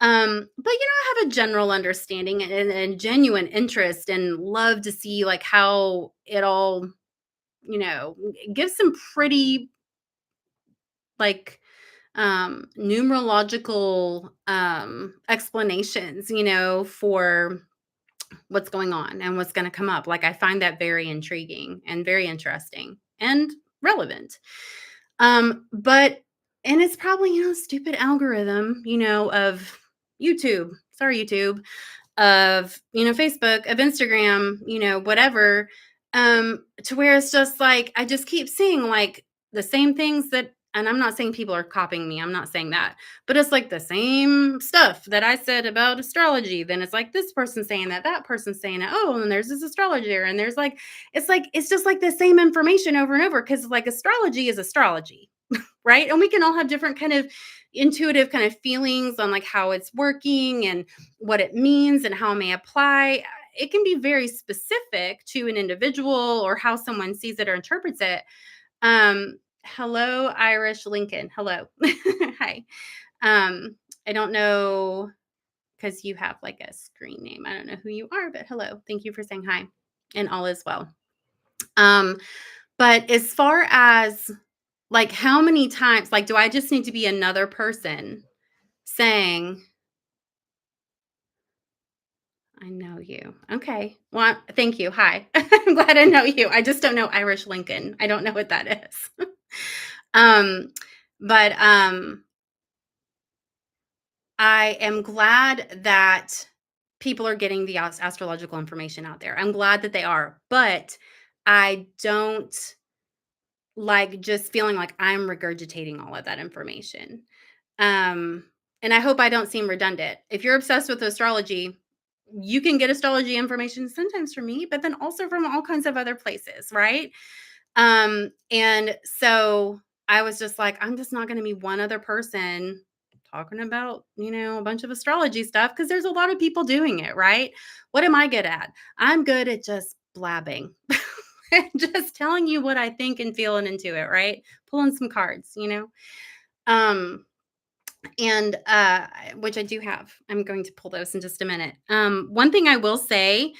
But I have a general understanding and genuine interest and love to see like how it all, gives some pretty like numerological explanations, for what's going on and what's going to come up. Like I find that very intriguing and very interesting and relevant. But and it's probably, stupid algorithm, of YouTube. Sorry, YouTube, of, Facebook, of Instagram, whatever. To where it's just like I just keep seeing like the same things that, and I'm not saying people are copying me. I'm not saying that. But it's like the same stuff that I said about astrology. Then it's like this person saying that, that person's saying it. Oh, and there's this astrologer, and there's like it's just like the same information over and over because like astrology is astrology, right? And we can all have different kind of intuitive kind of feelings on like how it's working and what it means and how it may apply. It can be very specific to an individual or how someone sees it or interprets it. Hello, Irish Lincoln. Hello. Hi. I don't know because you have like a screen name. I don't know who you are, but hello. Thank you for saying hi. And all is well. But as far as like how many times, like, do I just need to be another person saying, I know you. Okay. Well, thank you. Hi. I'm glad I know you. I just don't know Irish Lincoln. I don't know what that is. um, but I am glad that people are getting the astrological information out there. I'm glad that they are, but I don't like just feeling like I'm regurgitating all of that information. Um, and I hope I don't seem redundant. If you're obsessed with astrology, you can get astrology information sometimes from me, but then also from all kinds of other places, right? And so I was just like, I'm just not going to be one other person talking about, a bunch of astrology stuff because there's a lot of people doing it, right? What am I good at? I'm good at just blabbing. Just telling you what I think and feeling into it, right? Pulling some cards. Um and which I do have. I'm going to pull those in just a minute. One thing I will say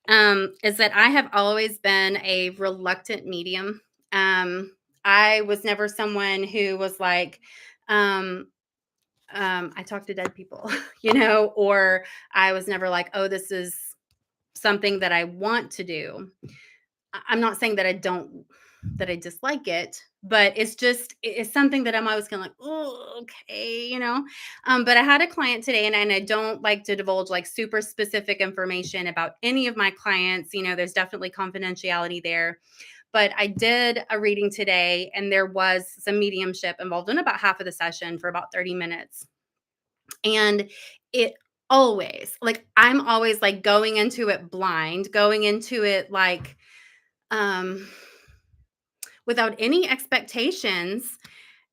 is that I have always been a reluctant medium. I was never someone who was like, um, I talk to dead people, or I was never like, oh, this is something that I want to do. I'm not saying that I dislike it, but it's something that I'm always kind of like, oh, okay. But I had a client today, and I don't like to divulge like super specific information about any of my clients. There's definitely confidentiality there. But I did a reading today, and there was some mediumship involved in about half of the session for about 30 minutes. And it always, like, I'm always like going into it blind, going into it like, um, without any expectations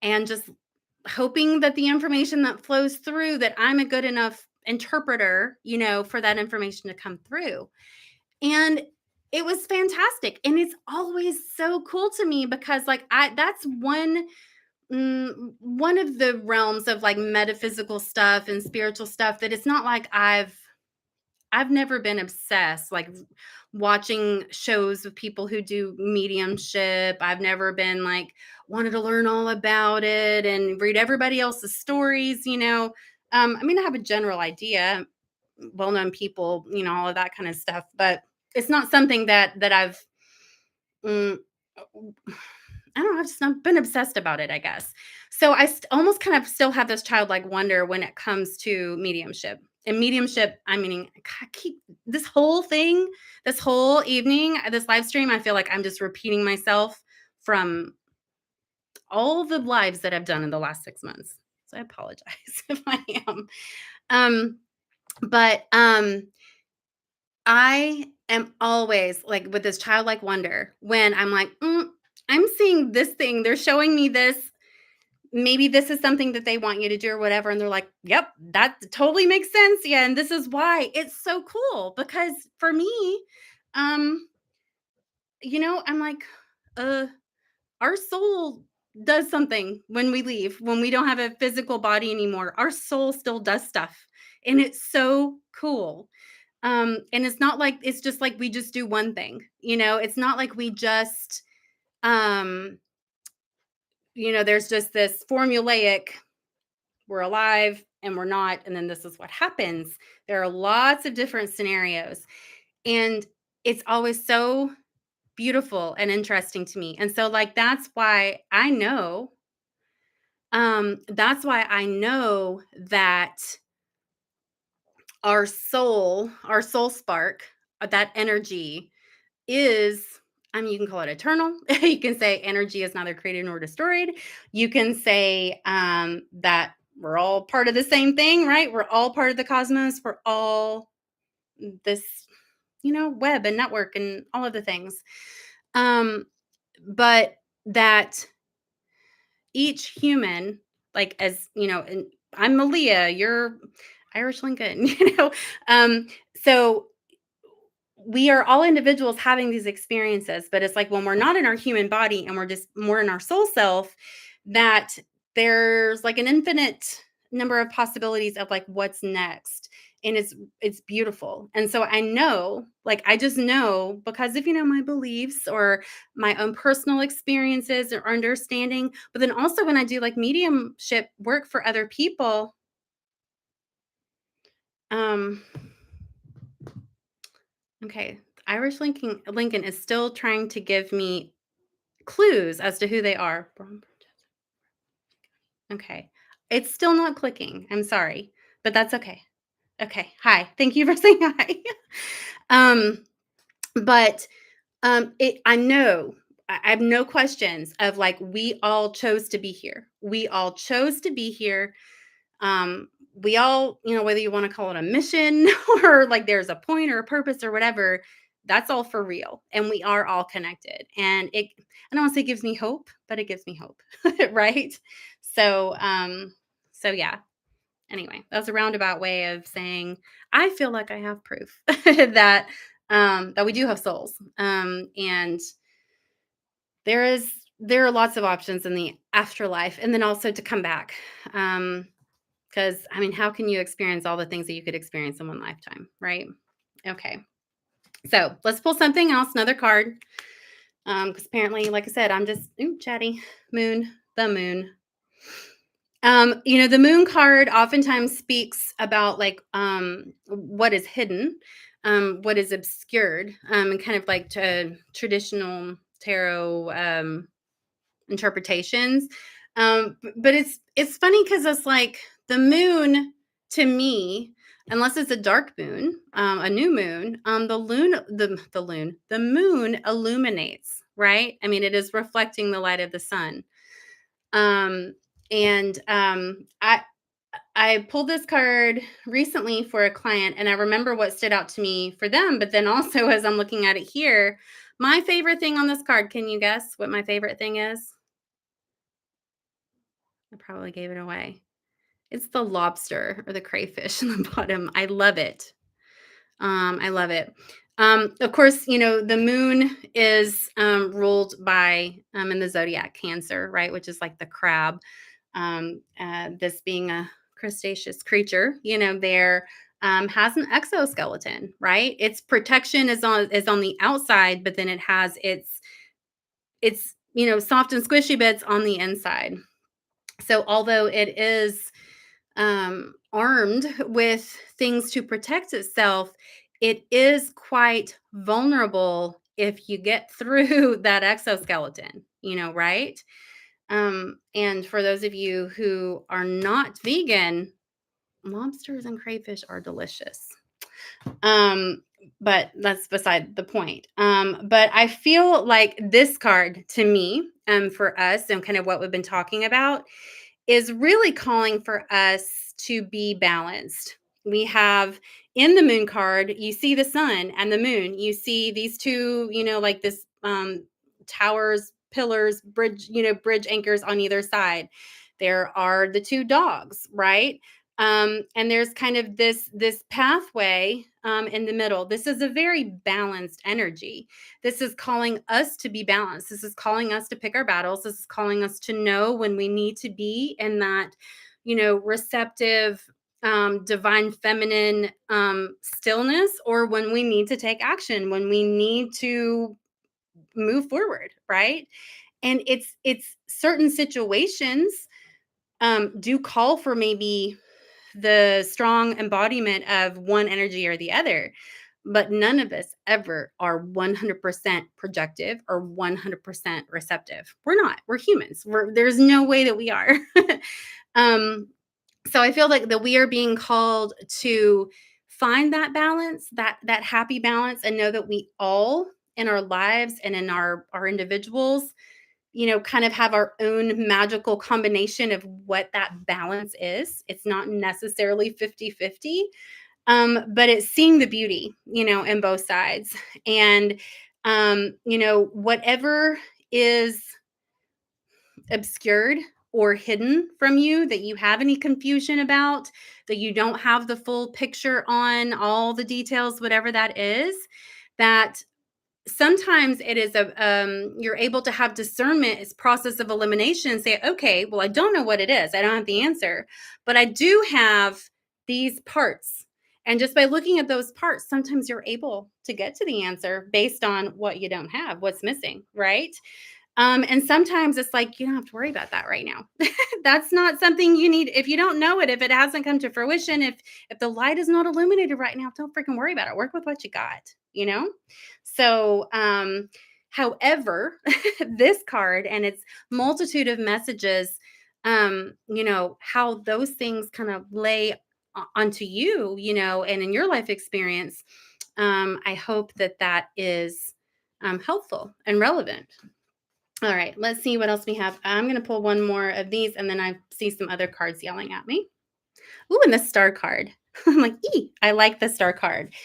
and just hoping that the information that flows through, that I'm a good enough interpreter, for that information to come through. And it was fantastic. And it's always so cool to me because like that's one of the realms of like metaphysical stuff and spiritual stuff that it's not like I've never been obsessed, like watching shows of people who do mediumship. I've never been like wanted to learn all about it and read everybody else's stories. I mean, I have a general idea, well-known people, all of that kind of stuff, but it's not something that I've mm, I don't know, I've just not been obsessed about it, I guess. So I almost kind of still have this childlike wonder when it comes to mediumship. And mediumship, I mean, I keep this whole thing, this whole evening, this live stream, I feel like I'm just repeating myself from all the lives that I've done in the last 6 months. So I apologize if I am. Um, but I am always like with this childlike wonder when I'm like, I'm seeing this thing. They're showing me this. Maybe this is something that they want you to do or whatever. And they're like, yep, that totally makes sense. Yeah. And this is why it's so cool because for me, um, I'm like, uh, our soul does something when we leave, when we don't have a physical body anymore. Our soul still does stuff. And it's so cool. And it's not like it's just like we just do one thing, it's not like we just um, there's just this formulaic, we're alive and we're not, and then this is what happens. There are lots of different scenarios, and it's always so beautiful and interesting to me. And so like that's why I know that our soul spark, that energy is, I mean, you can call it eternal. You can say energy is neither created nor destroyed. You can say that we're all part of the same thing, right? We're all part of the cosmos. We're all this, web and network and all of the things. Um, but that each human, like as and I'm Meleah, you're Irish Lincoln, so we are all individuals having these experiences, but it's like when we're not in our human body and we're just more in our soul self, that there's like an infinite number of possibilities of like what's next. And it's beautiful. And so I know, like I just know because of my beliefs or my own personal experiences or understanding, but then also when I do like mediumship work for other people, um Okay. Irish Lincoln is still trying to give me clues as to who they are. Okay. It's still not clicking. I'm sorry, but that's okay. Okay. Hi. Thank you for saying hi. um, but it I know I have no questions of like we all chose to be here. We all chose to be here. We all, whether you want to call it a mission or like there's a point or a purpose or whatever, that's all for real. And we are all connected. And I don't want to say gives me hope, but it gives me hope. Right. So so yeah. Anyway, that's a roundabout way of saying I feel like I have proof that that we do have souls. And there are lots of options in the afterlife and then also to come back. Because I mean, how can you experience all the things that you could experience in one lifetime, right? Okay. So let's pull something else, another card. Because apparently, like I said, I'm just chatty. Moon, the moon. The moon card oftentimes speaks about like what is hidden, what is obscured, and kind of like traditional tarot interpretations. But it's funny because it's like the moon to me, unless it's a dark moon, a new moon, the moon illuminates, right? I mean, it is reflecting the light of the sun. Um, and I pulled this card recently for a client, and I remember what stood out to me for them. But then also, as I'm looking at it here, my favorite thing on this card, can you guess what my favorite thing is? I probably gave it away. It's the lobster or the crayfish in the bottom. I love it. I love it. Of course, the moon is ruled by in the zodiac Cancer, right, which is like the crab. This being a crustaceous creature, there has an exoskeleton, right? Its protection is on the outside, but then it has its soft and squishy bits on the inside. So although it is armed with things to protect itself, it is quite vulnerable if you get through that exoskeleton, right? And for those of you who are not vegan, lobsters and crayfish are delicious. Um, but that's beside the point. But I feel like this card to me, for us and kind of what we've been talking about, is really calling for us to be balanced. We have in the moon card, you see the sun and the moon. You see these two, like this towers, pillars, bridge anchors on either side. There are the two dogs, right? And there's kind of this pathway in the middle. This is a very balanced energy. This is calling us to be balanced. This is calling us to pick our battles. This is calling us to know when we need to be in that, receptive, divine feminine stillness, or when we need to take action, when we need to move forward, right? And it's certain situations do call for maybe the strong embodiment of one energy or the other. But none of us ever are 100% projective or 100% receptive. We're not. We're humans. There's no way that we are. um, so I feel like that we are being called to find that balance, that happy balance, and know that we all in our lives and in our individuals, kind of have our own magical combination of what that balance is. It's not necessarily 50-50, but it's seeing the beauty, in both sides. And, whatever is obscured or hidden from you that you have any confusion about, that you don't have the full picture on all the details, whatever that is, that sometimes it is you're able to have discernment as process of elimination and say, okay, well, I don't know what it is, I don't have the answer, but I do have these parts, and just by looking at those parts, sometimes you're able to get to the answer based on what you don't have, what's missing, right? And sometimes it's like you don't have to worry about that right now. That's not something you need. If you don't know it, if it hasn't come to fruition, if the light is not illuminated right now, don't freaking worry about it. Work with what you got, So, however, this card and its multitude of messages, how those things kind of lay onto you, and in your life experience, I hope that that is helpful and relevant. All right, let's see what else we have. I'm going to pull one more of these, and then I see some other cards yelling at me. Ooh, and the star card. I'm like, I like the star card.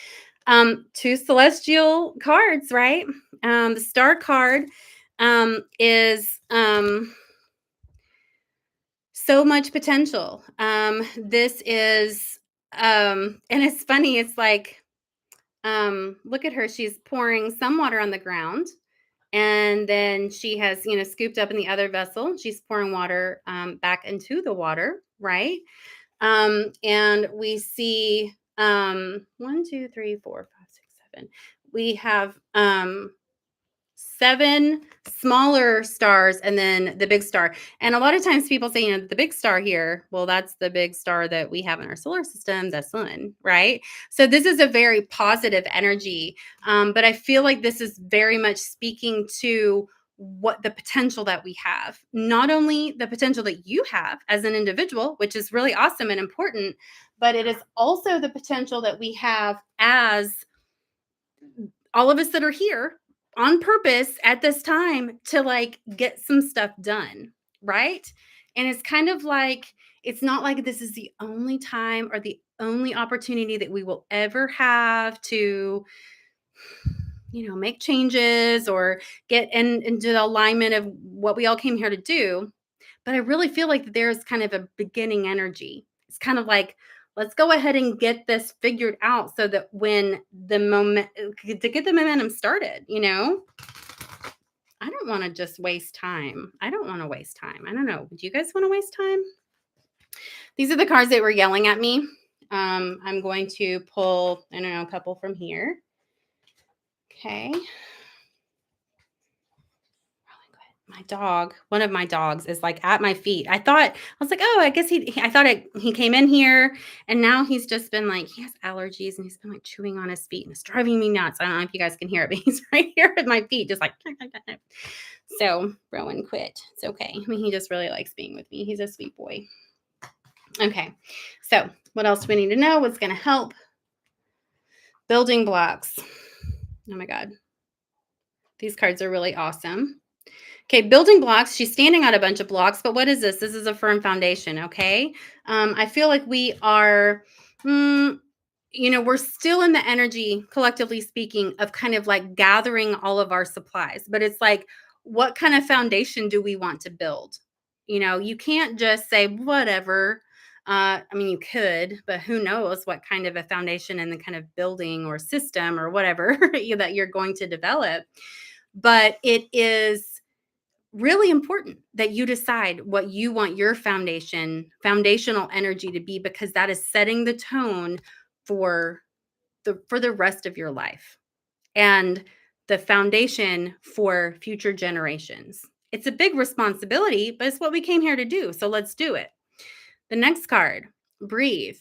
Two celestial cards, right? The star card is so much potential. This is, and it's funny. It's like, look at her. She's pouring some water on the ground. And then she has, scooped up in the other vessel. She's pouring water back into the water, right? And we see 1, 2, 3, 4, 5, 6, 7. We have 7 smaller stars and then the big star. And a lot of times people say, the big star here, well, that's the big star that we have in our solar system, the sun, right? So this is a very positive energy. But I feel like this is very much speaking to what the potential that we have, not only the potential that you have as an individual, which is really awesome and important, but it is also the potential that we have as all of us that are here on purpose at this time to like get some stuff done, right? And it's kind of like, it's not like this is the only time or the only opportunity that we will ever have to, make changes or get into the alignment of what we all came here to do. But I really feel like there's kind of a beginning energy. It's kind of like, let's go ahead and get this figured out so that when the moment to get the momentum started, I don't want to just waste time. I don't want to waste time. I don't know. Would you guys want to waste time? These are the cards that were yelling at me. I'm going to pull, I don't know, a couple from here. Okay. My dog, one of my dogs is like at my feet. I was like, oh, I guess I thought he came in here and now he's just been like, he has allergies and he's been like chewing on his feet and it's driving me nuts. I don't know if you guys can hear it, but he's right here at my feet, just like, so Rowan quit. It's okay. I mean, he just really likes being with me. He's a sweet boy. Okay. So what else do we need to know? What's going to help? Building blocks. Oh my God. These cards are really awesome. Okay, building blocks. She's standing on a bunch of blocks, but what is this? This is a firm foundation, okay? I feel like we are, we're still in the energy, collectively speaking, of kind of like gathering all of our supplies. But it's like, what kind of foundation do we want to build? You can't just say, whatever. I mean, you could, but who knows what kind of a foundation and the kind of building or system or whatever that you're going to develop. But it is really important that you decide what you want your foundational energy to be, because that is setting the tone for the rest of your life and the foundation for future generations. It's a big responsibility, but it's what we came here to do. So let's do it. The next card, breathe.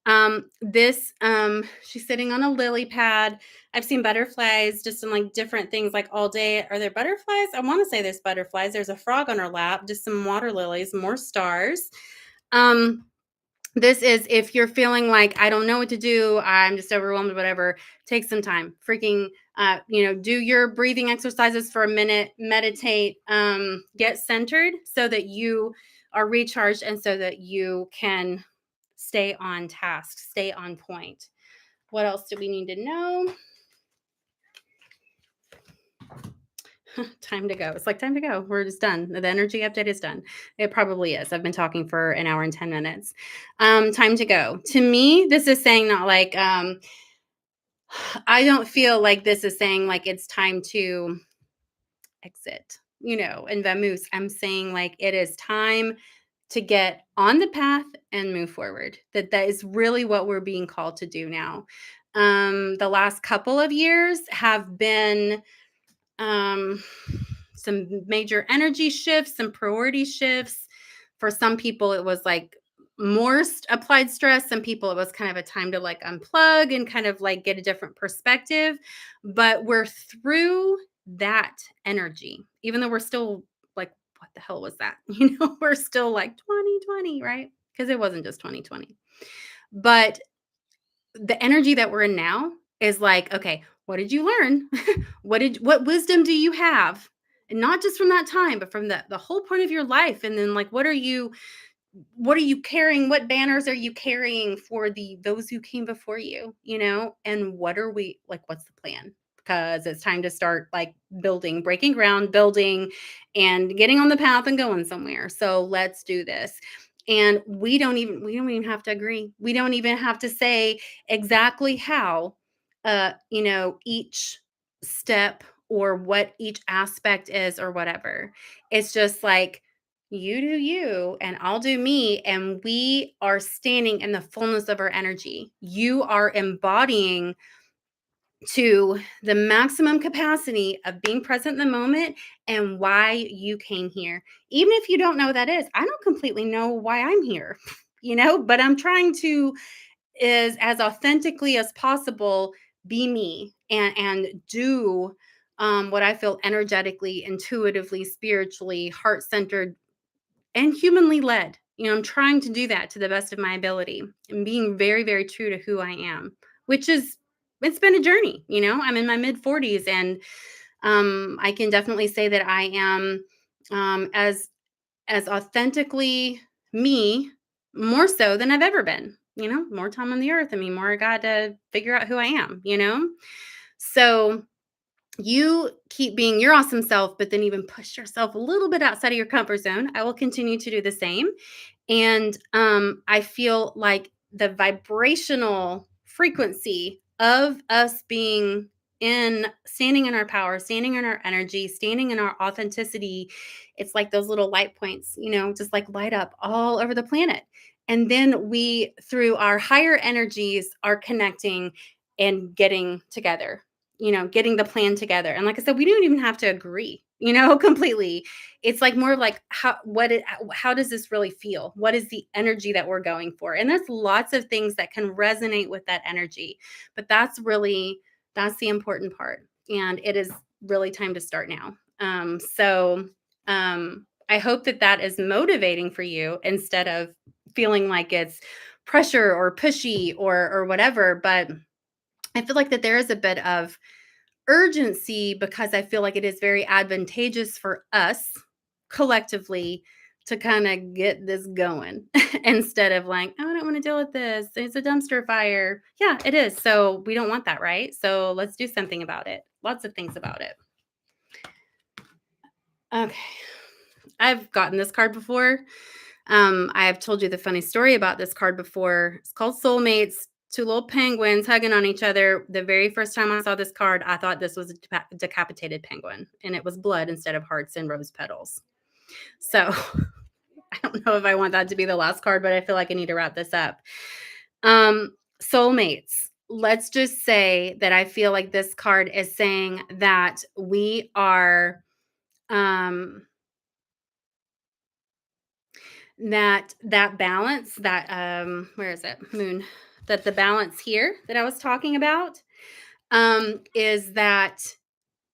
She's sitting on a lily pad. I've seen butterflies just in like different things like all day. Are there butterflies? I want to say there's butterflies. There's a frog on her lap, just some water lilies, more stars. This is if you're feeling like, I don't know what to do, I'm just overwhelmed, whatever, take some time. Freaking, do your breathing exercises for a minute, meditate, get centered so that you are recharged and so that you can stay on task, stay on point. What else do we need to know? Time to go. It's like time to go. We're just done. The energy update is done. It probably is. I've been talking for an hour and 10 minutes. Time to go. To me, this is saying not like, I don't feel like this is saying like it's time to exit, and vamoose. I'm saying like it is time to get on the path and move forward. That is really what we're being called to do now. The last couple of years have been some major energy shifts, some priority shifts. For some people, it was like more applied stress. Some people, it was kind of a time to like unplug and kind of like get a different perspective. But we're through that energy, even though we're still like, what the hell was that? We're still like 2020, right? Because it wasn't just 2020. But the energy that we're in now is like, okay, what did you learn? What wisdom do you have? And not just from that time, but from the whole point of your life. And then like, what are you carrying? What banners are you carrying for those who came before you, and what are we like, what's the plan? Because it's time to start like building, breaking ground, building and getting on the path and going somewhere. So let's do this. And we don't even have to agree. We don't even have to say exactly how each step or what each aspect is or whatever. It's just like, you do you and I'll do me, and we are standing in the fullness of our energy. You are embodying to the maximum capacity of being present in the moment and why you came here. Even if you don't know what that is, I don't completely know why I'm here, but I'm trying to, is as authentically as possible, be me and do what I feel energetically, intuitively, spiritually, heart centered, and humanly led. I'm trying to do that to the best of my ability and being very, very true to who I am, which is, it's been a journey. I'm in my mid 40s, and I can definitely say that I am as authentically me, more so than I've ever been. More time on the earth. I mean, more I got to figure out who I am. So you keep being your awesome self, but then even push yourself a little bit outside of your comfort zone. I will continue to do the same. And I feel like the vibrational frequency of us being standing in our power, standing in our energy, standing in our authenticity, it's like those little light points, just like light up all over the planet. And then we, through our higher energies, are connecting and getting together, getting the plan together. And like I said, we don't even have to agree, completely. It's like more of like, how does this really feel? What is the energy that we're going for? And there's lots of things that can resonate with that energy, but that's the important part. And it is really time to start now. I hope that is motivating for you instead of feeling like it's pressure or pushy or whatever. But I feel like that there is a bit of urgency, because I feel like it is very advantageous for us collectively to kind of get this going instead of like, oh, I don't want to deal with this. It's a dumpster fire. Yeah, it is. So we don't want that, right? So let's do something about it. Lots of things about it. Okay. I've gotten this card before. I have told you the funny story about this card before. It's called Soulmates. Two little penguins hugging on each other. The very first time I saw this card, I thought this was a decapitated penguin, and it was blood instead of hearts and rose petals. So I don't know if I want that to be the last card, but I feel like I need to wrap this up. Soulmates. Let's just say that I feel like this card is saying that we are that balance, that where is it? Moon. That the balance here that I was talking about is that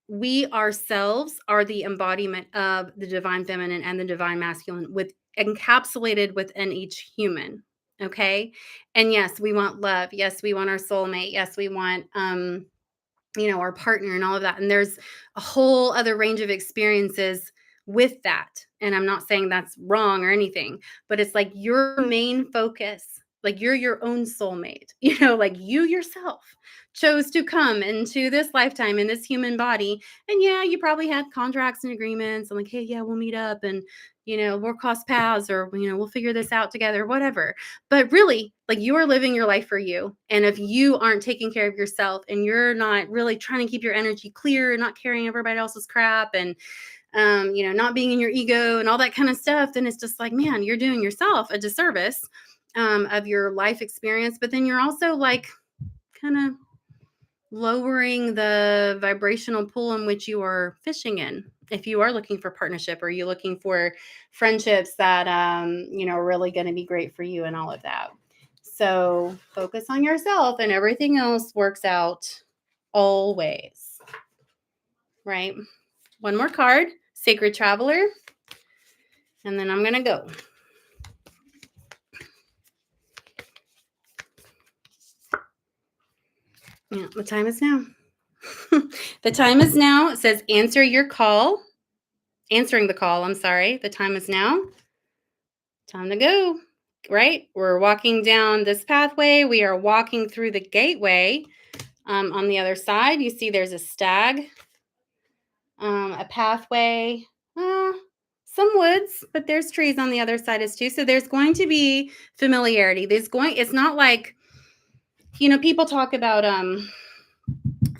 we ourselves are the embodiment of the divine feminine and the divine masculine, with encapsulated within each human. Okay. And yes, we want love. Yes, we want our soulmate. Yes, we want our partner and all of that. And there's a whole other range of experiences with that. And I'm not saying that's wrong or anything, but it's like your main focus, like you're your own soulmate, like you yourself chose to come into this lifetime in this human body. And yeah, you probably had contracts and agreements and like, hey, yeah, we'll meet up and, we'll cross paths, or, we'll figure this out together, whatever. But really, like, you are living your life for you. And if you aren't taking care of yourself and you're not really trying to keep your energy clear and not carrying everybody else's crap and, not being in your ego and all that kind of stuff, then it's just like, man, you're doing yourself a disservice of your life experience. But then you're also like kind of lowering the vibrational pool in which you are fishing in. if you are looking for partnership, or you're looking for friendships that, are really going to be great for you and all of that. So focus on yourself and everything else works out always. Right? One more card, Sacred Traveler. And then I'm going to go. Yeah, the time is now. The time is now. It says answering the call. I'm sorry. The time is now. Time to go. Right? We're walking down this pathway. We are walking through the gateway. On the other side, you see there's a stag, a pathway, some woods, but there's trees on the other side as too. So there's going to be familiarity. It's not like, people talk about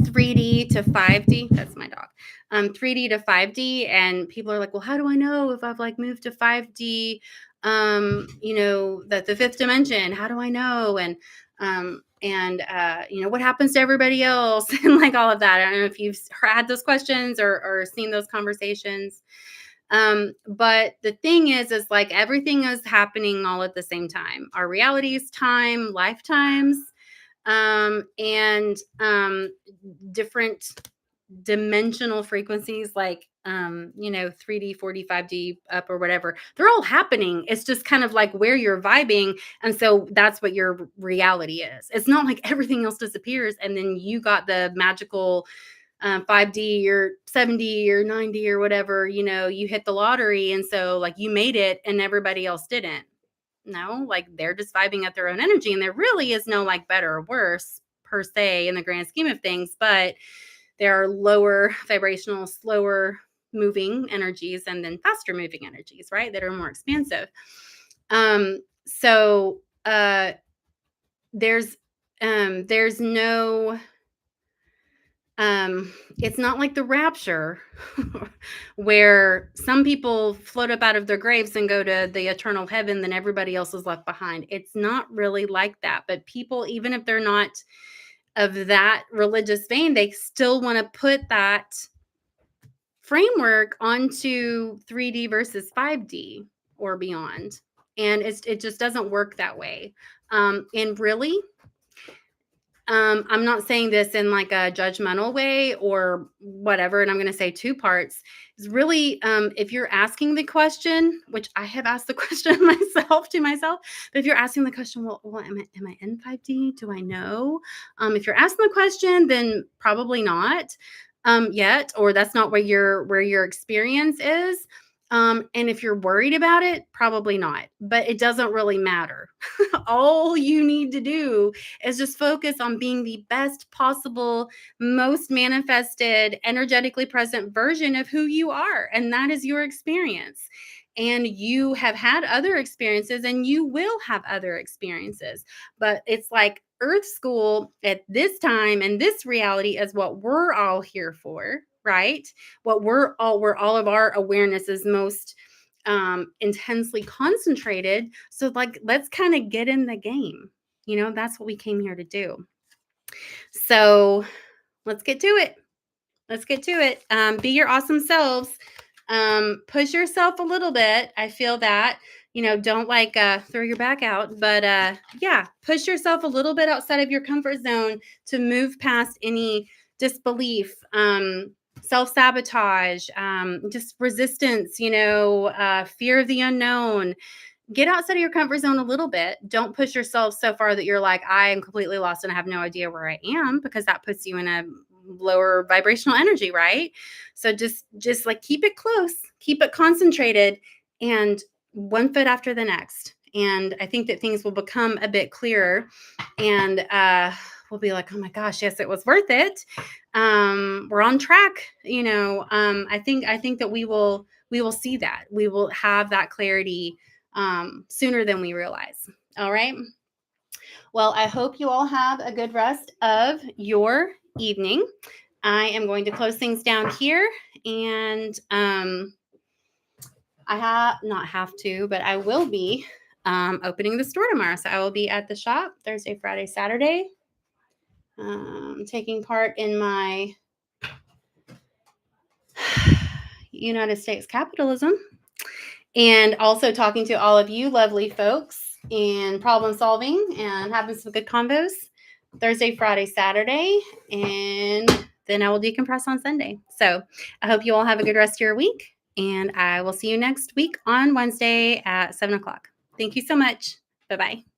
3D to 5D. That's my dog. 3D to 5D, and people are like, well, how do I know if I've like moved to 5D? That the fifth dimension. How do I know? And what happens to everybody else, and like all of that. I don't know if you've had those questions or seen those conversations. But the thing is like everything is happening all at the same time. Our realities, time, lifetimes, and different dimensional frequencies, like 3D, 4D, 5D up or whatever, they're all happening. It's just kind of like where you're vibing, and so that's what your reality is. It's not like everything else disappears and then you got the magical 5D or 7D or 9D or whatever, you hit the lottery, and so like you made it and everybody else didn't. No, like they're just vibing at their own energy, and there really is no like better or worse per se in the grand scheme of things, but there are lower vibrational, slower moving energies and then faster moving energies, right, that are more expansive. So there's no it's not like the rapture where some people float up out of their graves and go to the eternal heaven, then everybody else is left behind. It's not really like that. But people, even if they're not of that religious vein, they still want to put that framework onto 3D versus 5D or beyond. And it just doesn't work that way. And really, I'm not saying this in like a judgmental way or whatever, and I'm going to say two parts. Is really, if you're asking the question, which I have asked the question myself to myself, but if you're asking the question, well am I in 5D? Do I know? If you're asking the question, then probably not yet, or that's not where your experience is. And if you're worried about it, probably not, but it doesn't really matter. All you need to do is just focus on being the best possible, most manifested, energetically present version of who you are. And that is your experience. And you have had other experiences and you will have other experiences. But it's like Earth School at this time, and this reality is what we're all here for, right? Where all of our awareness is most intensely concentrated. So like, let's kind of get in the game. That's what we came here to do. So let's get to it. Be your awesome selves. Push yourself a little bit. I feel that, don't like throw your back out, but push yourself a little bit outside of your comfort zone to move past any disbelief, self-sabotage, just resistance, fear of the unknown. Get outside of your comfort zone a little bit. Don't push yourself so far that you're like, I am completely lost and I have no idea where I am, because that puts you in a lower vibrational energy, right? So just like keep it close, keep it concentrated, and one foot after the next. And I think that things will become a bit clearer, and we'll be like, oh my gosh, yes, it was worth it. We're on track. I think that we will see that. We will have that clarity sooner than we realize. All right. Well, I hope you all have a good rest of your evening. I am going to close things down here, and I will be opening the store tomorrow. So I will be at the shop Thursday, Friday, Saturday, taking part in my United States capitalism, and also talking to all of you lovely folks and problem solving and having some good convos Thursday, Friday, Saturday, and then I will decompress on Sunday. So I hope you all have a good rest of your week, and I will see you next week on Wednesday at 7 o'clock. Thank you so much. Bye-bye.